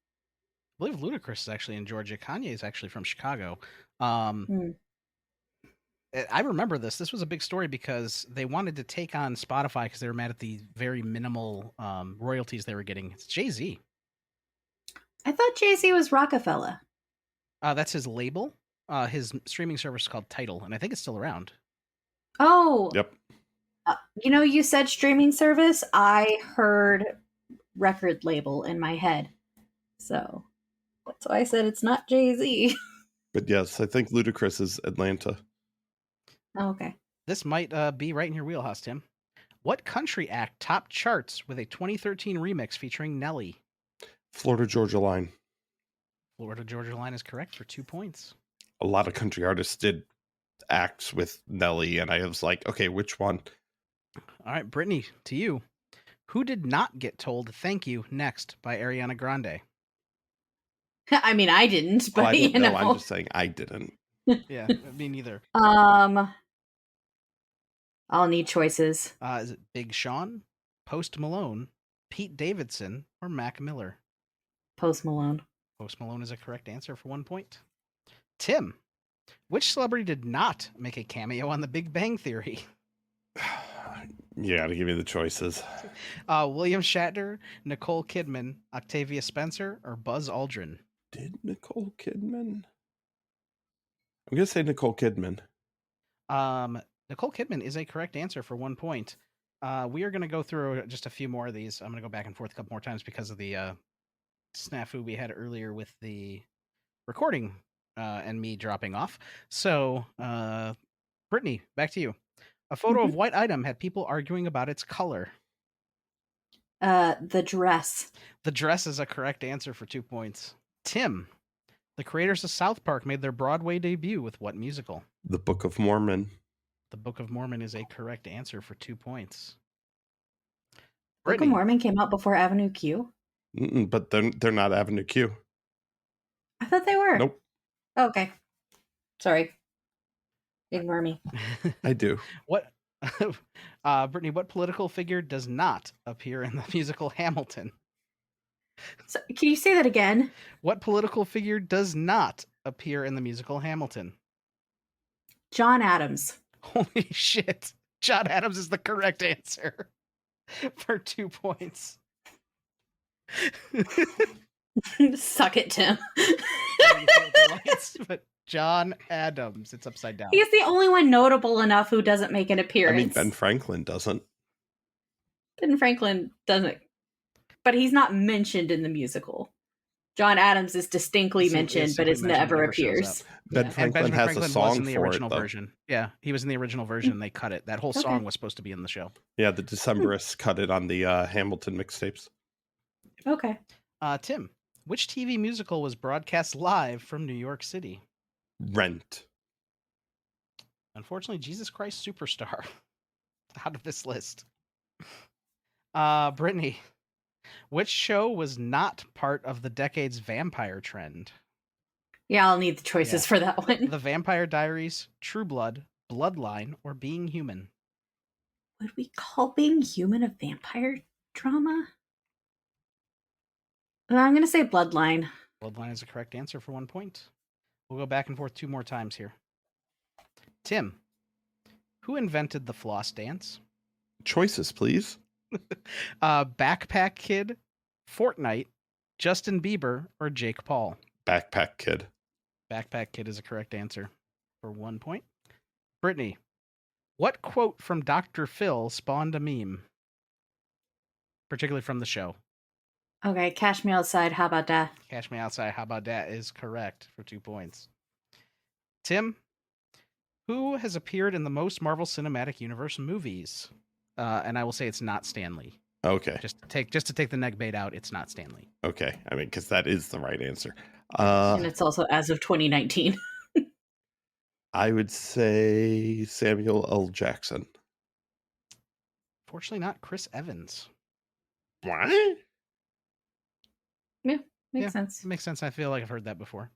believe Ludacris is actually in Georgia. Kanye is actually from Chicago. I remember this. This was a big story because they wanted to take on Spotify because they were mad at the very minimal royalties they were getting. It's Jay-Z. I thought Jay-Z was Rockefeller. That's his label. His streaming service is called Tidal, and I think it's still around. Oh. Yep. You said streaming service. I heard record label in my head. So that's why I said it's not Jay-Z. But yes, I think Ludacris is Atlanta. Oh, okay. This might be right in your wheelhouse, Tim. What country act topped charts with a 2013 remix featuring Nelly? Florida Georgia Line. Florida Georgia Line is correct for 2 points. A lot of country artists did acts with Nelly, and I was like, okay, which one? All right, Brittany, to you. Who did not get told thank you next by Ariana Grande? I mean, I didn't, but I don't know. I'm just saying I didn't. Yeah, me neither. I'll need choices. Is it Big Sean, Post Malone, Pete Davidson, or Mac Miller? Post Malone. Post Malone is a correct answer for 1 point. Tim, which celebrity did not make a cameo on The Big Bang Theory? You got to give me the choices. William Shatner, Nicole Kidman, Octavia Spencer, or Buzz Aldrin? Did Nicole Kidman? I'm going to say Nicole Kidman. Nicole Kidman is a correct answer for 1 point. We are going to go through just a few more of these. I'm going to go back and forth a couple more times because of the snafu we had earlier with the recording and me dropping off. So, Brittany, back to you. A photo of what item had people arguing about its color? The dress. The dress is a correct answer for 2 points. Tim, the creators of South Park made their Broadway debut with what musical? The Book of Mormon. The Book of Mormon is a correct answer for 2 points. Book of Mormon came out before Avenue Q? But they're not Avenue Q. I thought they were. Nope. Oh, okay. Sorry. Ignore me. I do. What, Brittany, what political figure does not appear in the musical Hamilton? So, can you say that again? What political figure does not appear in the musical Hamilton? John Adams. Holy shit. John Adams is the correct answer for 2 points. Suck it, Tim. But John Adams, it's upside down. He's the only one notable enough who doesn't make an appearance. I mean, Ben Franklin doesn't. Ben Franklin doesn't. But he's not mentioned in the musical. John Adams is distinctly mentioned, but it never appears. Ben Franklin has a song was in the original for it, version. Yeah, he was in the original version. They cut it. That whole song was supposed to be in the show. Yeah, the Decemberists cut it on the Hamilton mixtapes. Okay. Tim, which TV musical was broadcast live from New York City? Rent. Unfortunately, Jesus Christ Superstar out of this list. Brittany, Which show was not part of the decade's vampire trend? Yeah, I'll need the choices for that one. The Vampire Diaries, True Blood, Bloodline, or Being Human? Would we call Being Human a vampire drama? I'm going to say Bloodline. Bloodline is the correct answer for 1 point. We'll go back and forth 2 more times here. Tim, who invented the floss dance? Choices, please. Backpack Kid, Fortnite, Justin Bieber, or Jake Paul? Backpack Kid. Backpack Kid is a correct answer for 1 point. Brittany, what quote from Dr. Phil spawned a meme? Particularly from the show. Okay, Cash Me Outside, how about that? Cash Me Outside, how about that is correct for 2 points. Tim, who has appeared in the most Marvel Cinematic Universe movies? And I will say it's not Stan Lee. Okay. Just to take the neg bait out, it's not Stan Lee. Okay. I mean, because that is the right answer. And it's also as of 2019. I would say Samuel L. Jackson. Fortunately, not Chris Evans. What? Yeah, makes sense. Makes sense. I feel like I've heard that before.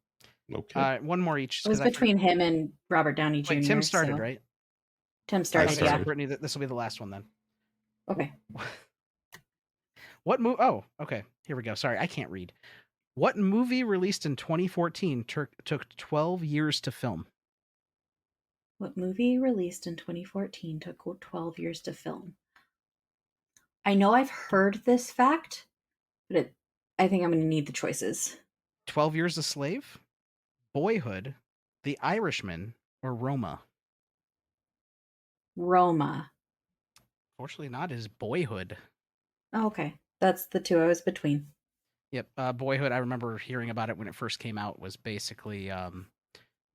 Okay. All right, one more each. It was between him and Robert Downey Jr. Wait, Tim started, so- right? Tim started, Okay, yeah. so Brittany, this will be the last one then. Okay. What movie? Oh, okay. Here we go. Sorry, I can't read. What movie released in 2014 took 12 years to film? What movie released in 2014 took 12 years to film? I know I've heard this fact, but I think I'm going to need the choices. 12 Years a Slave, Boyhood, The Irishman, or Roma? Roma. Fortunately not, it is Boyhood. Oh, okay. That's the two I was between. Yep, Boyhood, I remember hearing about it when it first came out, was basically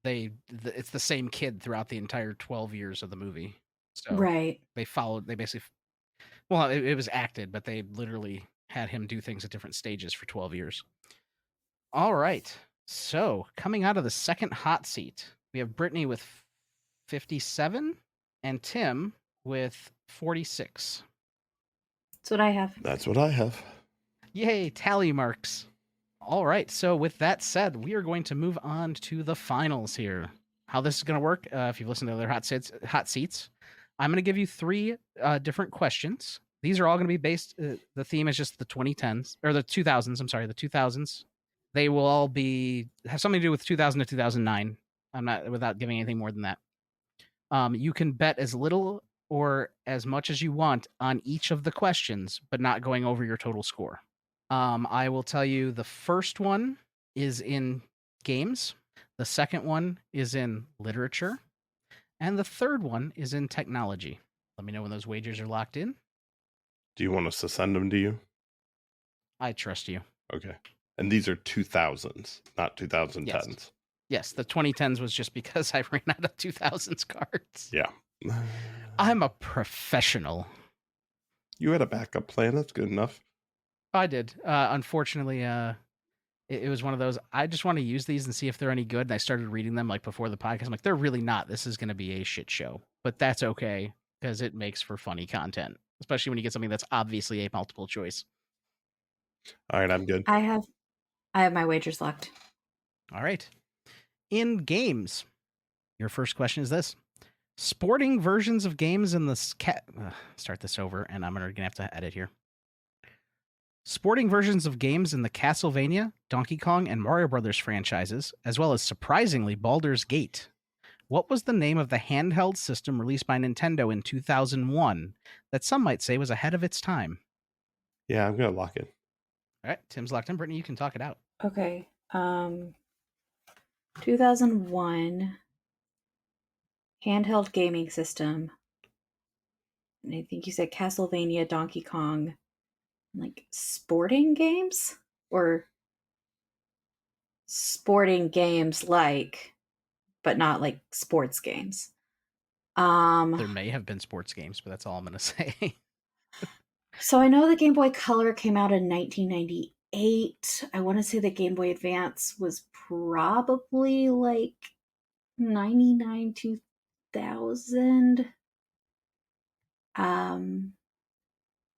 it's the same kid throughout the entire 12 years of the movie. So Right. they basically, well, it was acted, but they literally had him do things at different stages for 12 years. All right. So coming out of the second hot seat, we have Brittany with 57 and Tim with 46. That's what I have. That's what I have. Yay, tally marks. All right. So with that said, we are going to move on to the finals here. How this is going to work, if you've listened to other hot seats, I'm going to give you 3 different questions. These are all going to be based, the theme is just the 2010s, or the 2000s, I'm sorry, the 2000s. They will all have something to do with 2000 to 2009. I'm not, without giving anything more than that. You can bet as little or as much as you want on each of the questions, but not going over your total score. I will tell you the first one is in games, the second one is in literature, and the third one is in technology. Let me know when those wagers are locked in. Do you want us to send them to you? I trust you. Okay. And these are 2000s, not 2010s. Yes, the 2010s was just because I ran out of 2000s cards. Yeah. I'm a professional. You had a backup plan. That's good enough. I did. Unfortunately, it was one of those, I just want to use these and see if they're any good. And I started reading them like before the podcast. I'm like, they're really not. This is going to be a shit show. But that's okay because it makes for funny content, especially when you get something that's obviously a multiple choice. All right, I'm good. I have my wagers locked. All right. In games, your first question is this. Sporting versions of games in the... start this over, and I'm going to have to edit here. Sporting versions of games in the Castlevania, Donkey Kong, and Mario Brothers franchises, as well as, surprisingly, Baldur's Gate. What was the name of the handheld system released by Nintendo in 2001 that some might say was ahead of its time? Yeah, I'm going to lock in. All right, Tim's locked in. Brittany, you can talk it out. Okay. 2001 handheld gaming system. And I think you said Castlevania, Donkey Kong, like sporting games or sporting games like, but not like sports games. There may have been sports games, but that's all I'm going to say. So I know the Game Boy Color came out in 1998. I want to say the Game Boy Advance was probably like 99, 2000.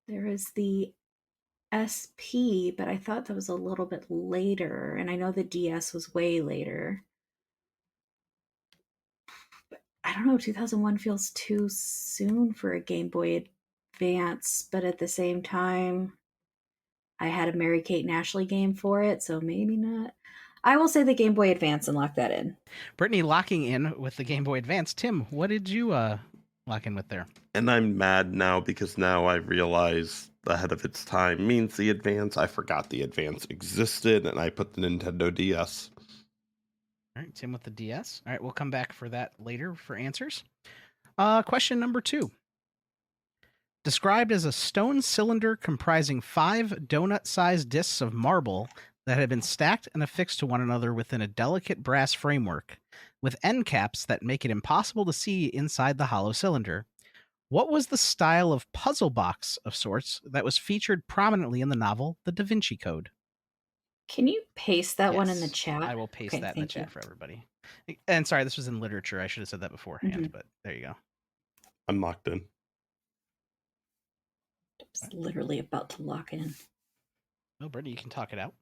There is the SP, but I thought that was a little bit later, and I know the DS was way later. But I don't know, 2001 feels too soon for a Game Boy Advance, but at the same time, I had a Mary-Kate and Ashley game for it, so maybe not. I will say the Game Boy Advance and lock that in. Brittany locking in with the Game Boy Advance. Tim, what did you lock in with there? And I'm mad now because now I realize ahead of its time means the Advance. I forgot the Advance existed, and I put the Nintendo DS. All right, Tim with the DS. All right, we'll come back for that later for answers. Question number 2. Described as a stone cylinder comprising 5 donut-sized discs of marble that had been stacked and affixed to one another within a delicate brass framework, with end caps that make it impossible to see inside the hollow cylinder. What was the style of puzzle box of sorts that was featured prominently in the novel The Da Vinci Code? Can you paste that one in the Yes, chat? I will paste Okay, that in the thank chat you. for everybody. And sorry, this was in literature. I should have said that beforehand, but there you go. I'm locked in. I was literally about to lock in. Oh, Brittany, you can talk it out.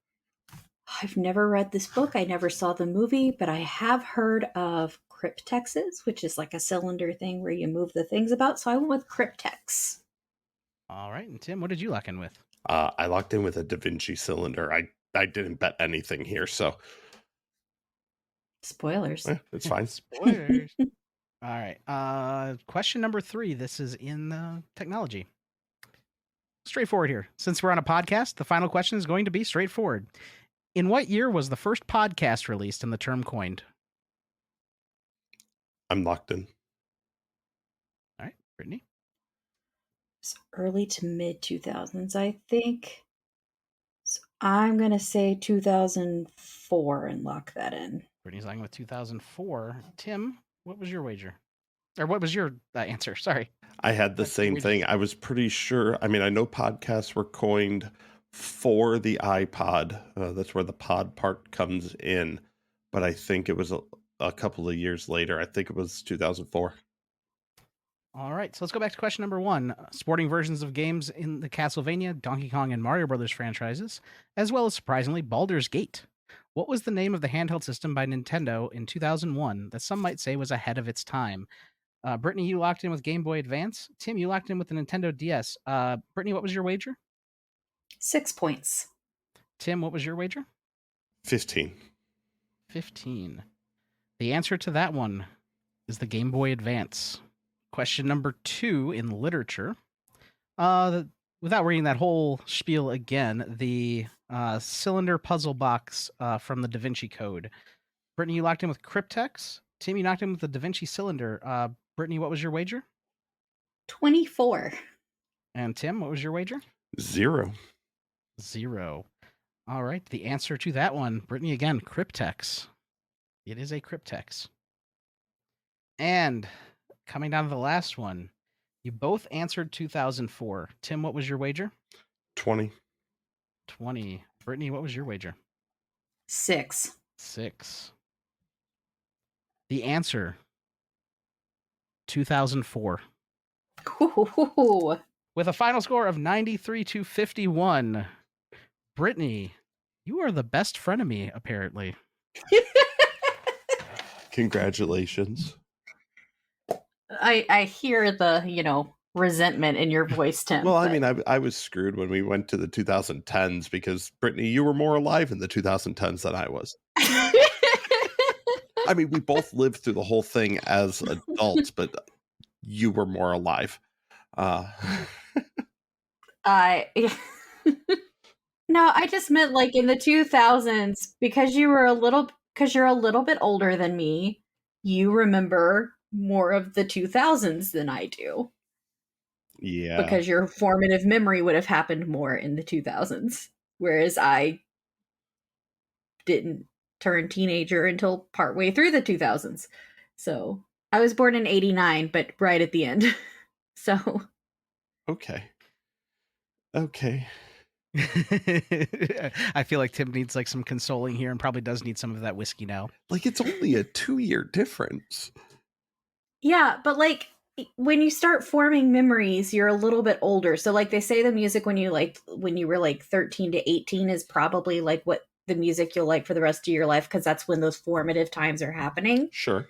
I've never read this book. I never saw the movie, but I have heard of cryptexes, which is like a cylinder thing where you move the things about. So I went with cryptex. All right, and Tim, what did you lock in with? I locked in with a Da Vinci cylinder. I didn't bet anything here, so Spoilers. it's fine. Spoilers. All right. Question number 3. This is in technology. Straightforward here. Since we're on a podcast, the final question is going to be straightforward. In what year was the first podcast released and the term coined? I'm locked in. All right, Brittany. It's early to mid 2000s, I think. So I'm going to say 2004 and lock that in. Brittany's lying with 2004. Tim, what was your wager? Or what was your answer? Sorry. I had the same thing. I was pretty sure. I mean, I know podcasts were coined for the iPod. That's where the pod part comes in. But I think it was a couple of years later. I think it was 2004. All right, so let's go back to question number 1. Sporting versions of games in the Castlevania, Donkey Kong, and Mario Brothers franchises, as well as, surprisingly, Baldur's Gate. What was the name of the handheld system by Nintendo in 2001 that some might say was ahead of its time? Brittany, you locked in with Game Boy Advance. Tim, you locked in with the Nintendo DS. Brittany, what was your wager? 6 points. Tim, what was your wager? 15. 15. The answer to that one is the Game Boy Advance. Question number 2 in literature. Without reading that whole spiel again, the cylinder puzzle box from the Da Vinci Code. Brittany, you locked in with cryptex. Tim, you locked in with the Da Vinci cylinder. Brittany, what was your wager? 24. And Tim, what was your wager? 0. 0. All right. The answer to that one, Brittany again, cryptex. It is a cryptex. And coming down to the last one, you both answered 2004. Tim, what was your wager? 20. 20. Brittany, what was your wager? 6. 6. The answer, 2004. Ooh. With a final score of 93-51. Brittany, you are the best frenemy, apparently. Congratulations. I hear the, resentment in your voice, Tim. Well, I mean, I was screwed when we went to the 2010s because, Brittany, you were more alive in the 2010s than I was. I mean, we both lived through the whole thing as adults, but you were more alive. No, I just meant like in the 2000s because you're a little bit older than me. You remember more of the 2000s than I do. Yeah. Because your formative memory would have happened more in the 2000s, whereas I didn't turn teenager until partway through the 2000s. So I was born in 89, but right at the end. So. Okay. I feel like Tim needs like some consoling here and probably does need some of that whiskey now. Like, it's only a 2-year difference. Yeah, but like when you start forming memories, you're a little bit older. So like they say the music when you were like 13 to 18 is probably like what the music you'll like for the rest of your life, because that's when those formative times are happening. Sure.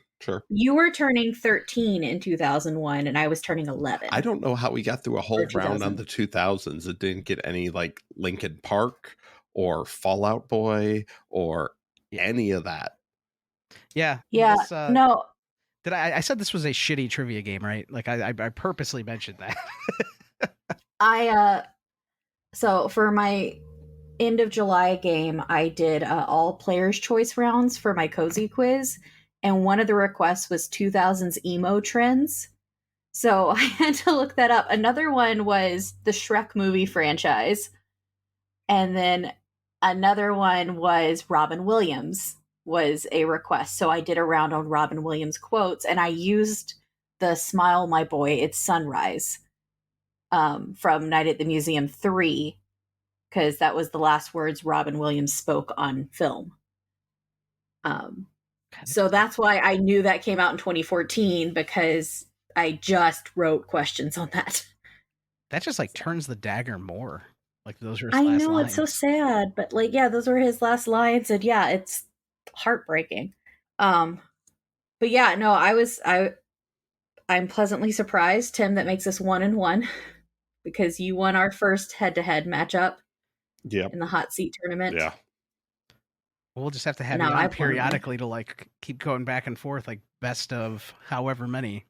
You were turning 13 in 2001 and I was turning 11. I don't know how we got through a whole round 2000. on the 2000s. It didn't get any like Linkin Park or Fallout Boy or any of that. Yeah. Yeah. This, no. Did I said this was a shitty trivia game, right? Like I purposely mentioned that. So for my end of July game, I did all players' choice rounds for my cozy quiz, and one of the requests was 2000s emo trends. So I had to look that up. Another one was the Shrek movie franchise, and then another one was Robin Williams was a request. So I did a round on Robin Williams quotes, and I used the "Smile, My Boy, It's Sunrise" from Night at the Museum 3, because that was the last words Robin Williams spoke on film. So that's why I knew that came out in 2014, because I just wrote questions on that. That just like turns the dagger more. Like those are his I last know, lines. it's so sad, but like, yeah, those were his last lines, and yeah, it's heartbreaking. But yeah, no, I'm pleasantly surprised, Tim, that makes us 1-1, because you won our first head-to-head matchup. Yep. In the hot seat tournament. Yeah. We'll just have to have you on periodically to like keep going back and forth, like best of however many.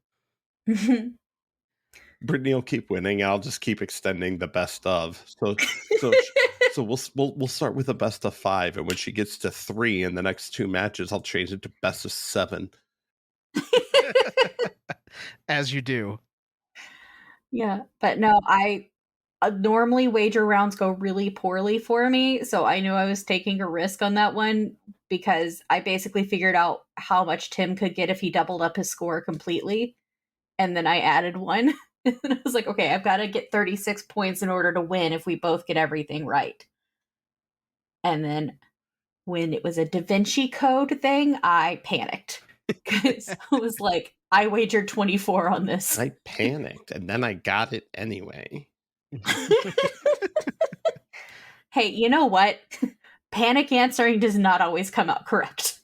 Brittany will keep winning. I'll just keep extending the best of. So we'll start with a best of 5, and when she gets to 3 in the next 2 matches, I'll change it to best of 7. As you do. Yeah, but no, I normally wager rounds go really poorly for me, so I knew I was taking a risk on that one, because I basically figured out how much Tim could get if he doubled up his score completely, and then I added 1. And I was like, okay, I've got to get 36 points in order to win if we both get everything right. And then when it was a Da Vinci Code thing, I panicked, because I was like, I wagered 24 on this. I panicked, and then I got it anyway. Hey, you know what? Panic answering does not always come out correct.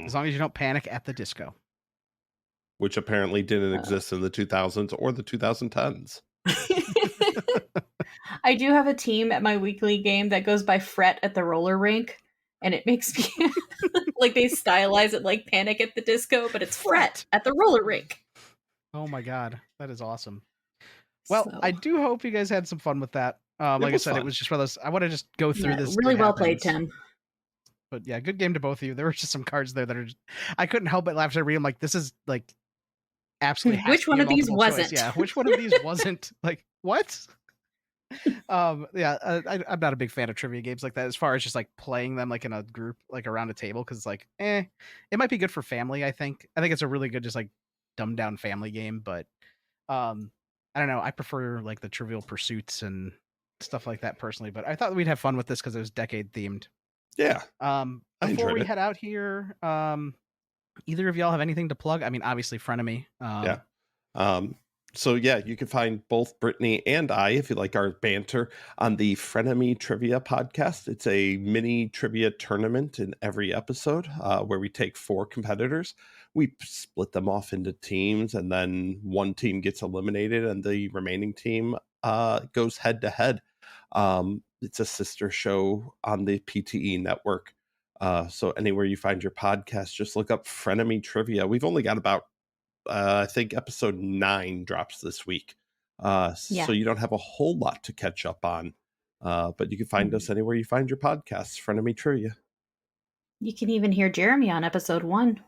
As long as you don't panic at the disco. Which apparently didn't exist in the 2000s or the 2010s. I do have a team at my weekly game that goes by Fret at the roller rink, and it makes me like they stylize it like Panic at the Disco, but it's Fret at the roller rink. Oh my god, that is awesome. Well, I do hope you guys had some fun with that. Like I said, fun. It was just one of those. I want to just go through this. Really well played, Tim. But yeah, good game to both of you. There were just some cards there that are. I couldn't help but laugh as I read them. Like, this is like absolutely. Which one of these wasn't? Yeah, which one of these wasn't? Like, what? Yeah, I'm not a big fan of trivia games like that, as far as just like playing them like in a group, like around a table, because like, it might be good for family. I think it's a really good, just like dumbed down family game. But I don't know. I prefer like the Trivial Pursuits and stuff like that personally. But I thought we'd have fun with this because it was decade themed. Yeah. Before we head out here, either of y'all have anything to plug? I mean, obviously Frenemy. Yeah. So yeah, you can find both Brittany and I, if you like our banter, on the Frenemy Trivia podcast. It's a mini trivia tournament in every episode where we take 4 competitors. We split them off into teams, and then one team gets eliminated and the remaining team goes head to head. It's a sister show on the PTE network. So anywhere you find your podcast, just look up Frenemy Trivia. We've only got about I think episode 9 drops this week. So you don't have a whole lot to catch up on. But you can find us anywhere you find your podcasts, Frenemy Trivia. You can even hear Jeremy on episode 1.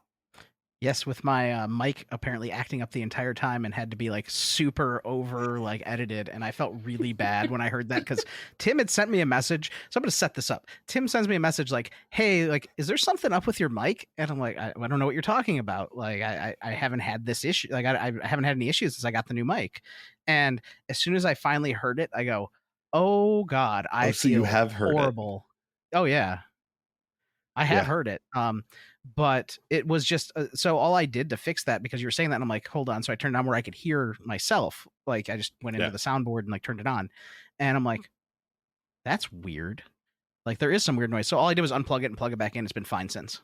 Yes, with my mic apparently acting up the entire time and had to be like super over like edited, and I felt really bad when I heard that, because Tim had sent me a message. So I'm going to set this up. Tim sends me a message like, "Hey, like, is there something up with your mic?" And I'm like, I don't know what you're talking about. Like, I haven't had this issue. Like, I haven't had any issues since I got the new mic. And as soon as I finally heard it, I go, "Oh God, I feel you have heard horrible." Oh yeah. I have Yeah. heard it. But it was just so all I did to fix that, because you were saying that, and I'm like, hold on. So I turned it on where I could hear myself. Like I just went into Yeah. the soundboard and like turned it on, and I'm like, that's weird. Like there is some weird noise. So all I did was unplug it and plug it back in. It's been fine since.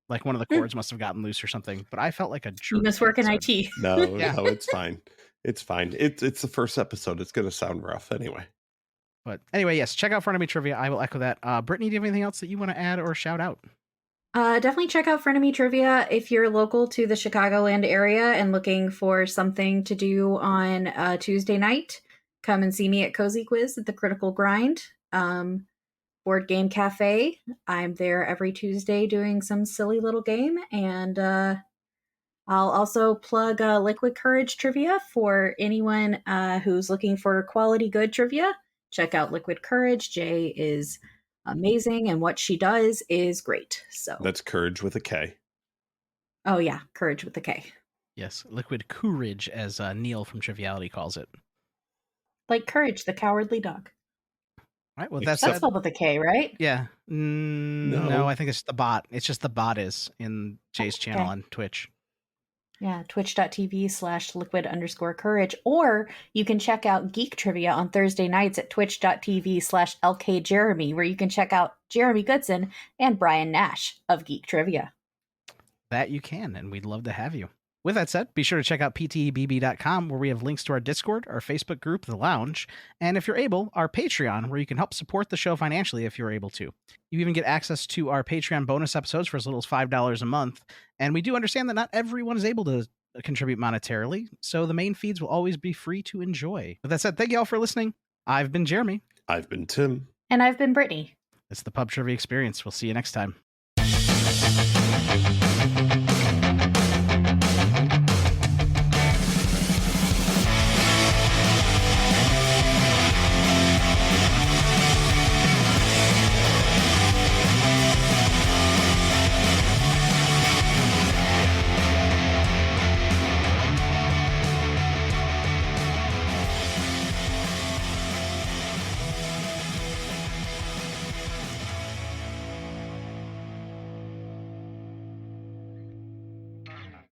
Like one of the cords must have gotten loose or something. But I felt like a jerk. You must work in that episode. IT. No, Yeah. no, it's fine. It's fine. It's the first episode. It's going to sound rough anyway. But anyway, yes, check out Frenemy Trivia. I will echo that. Brittany, do you have anything else that you want to add or shout out? Definitely check out Frenemy Trivia if you're local to the Chicagoland area and looking for something to do on Tuesday night. Come and see me at Cozy Quiz at the Critical Grind Board Game Cafe. I'm there every Tuesday doing some silly little game, and I'll also plug Liquid Courage Trivia for anyone who's looking for quality good trivia. Check out Liquid Courage. Jay is amazing, and what she does is great. So That's Courage with a K. oh yeah, Courage with a K. Yes, Liquid Courage, as Neil from Triviality calls it. Like Courage, the cowardly dog. All right, well, Except- That's that's spelled with a K, right? yeah. No, I think it's the bot. It's just the bot is in Jay's channel Okay. on Twitch. Yeah, twitch.tv/liquid_courage. Or you can check out Geek Trivia on Thursday nights at twitch.tv/LKJeremy, where you can check out Jeremy Goodson and Brian Nash of Geek Trivia. That you can, and we'd love to have you. With that said, be sure to check out ptebb.com, where we have links to our Discord, our Facebook group, The Lounge, and if you're able, our Patreon, where you can help support the show financially if you're able to. You even get access to our Patreon bonus episodes for as little as $5 a month, and we do understand that not everyone is able to contribute monetarily, so the main feeds will always be free to enjoy. With that said, thank you all for listening. I've been Jeremy. I've been Tim. And I've been Brittany. It's the Pub Trivia Experience. We'll see you next time.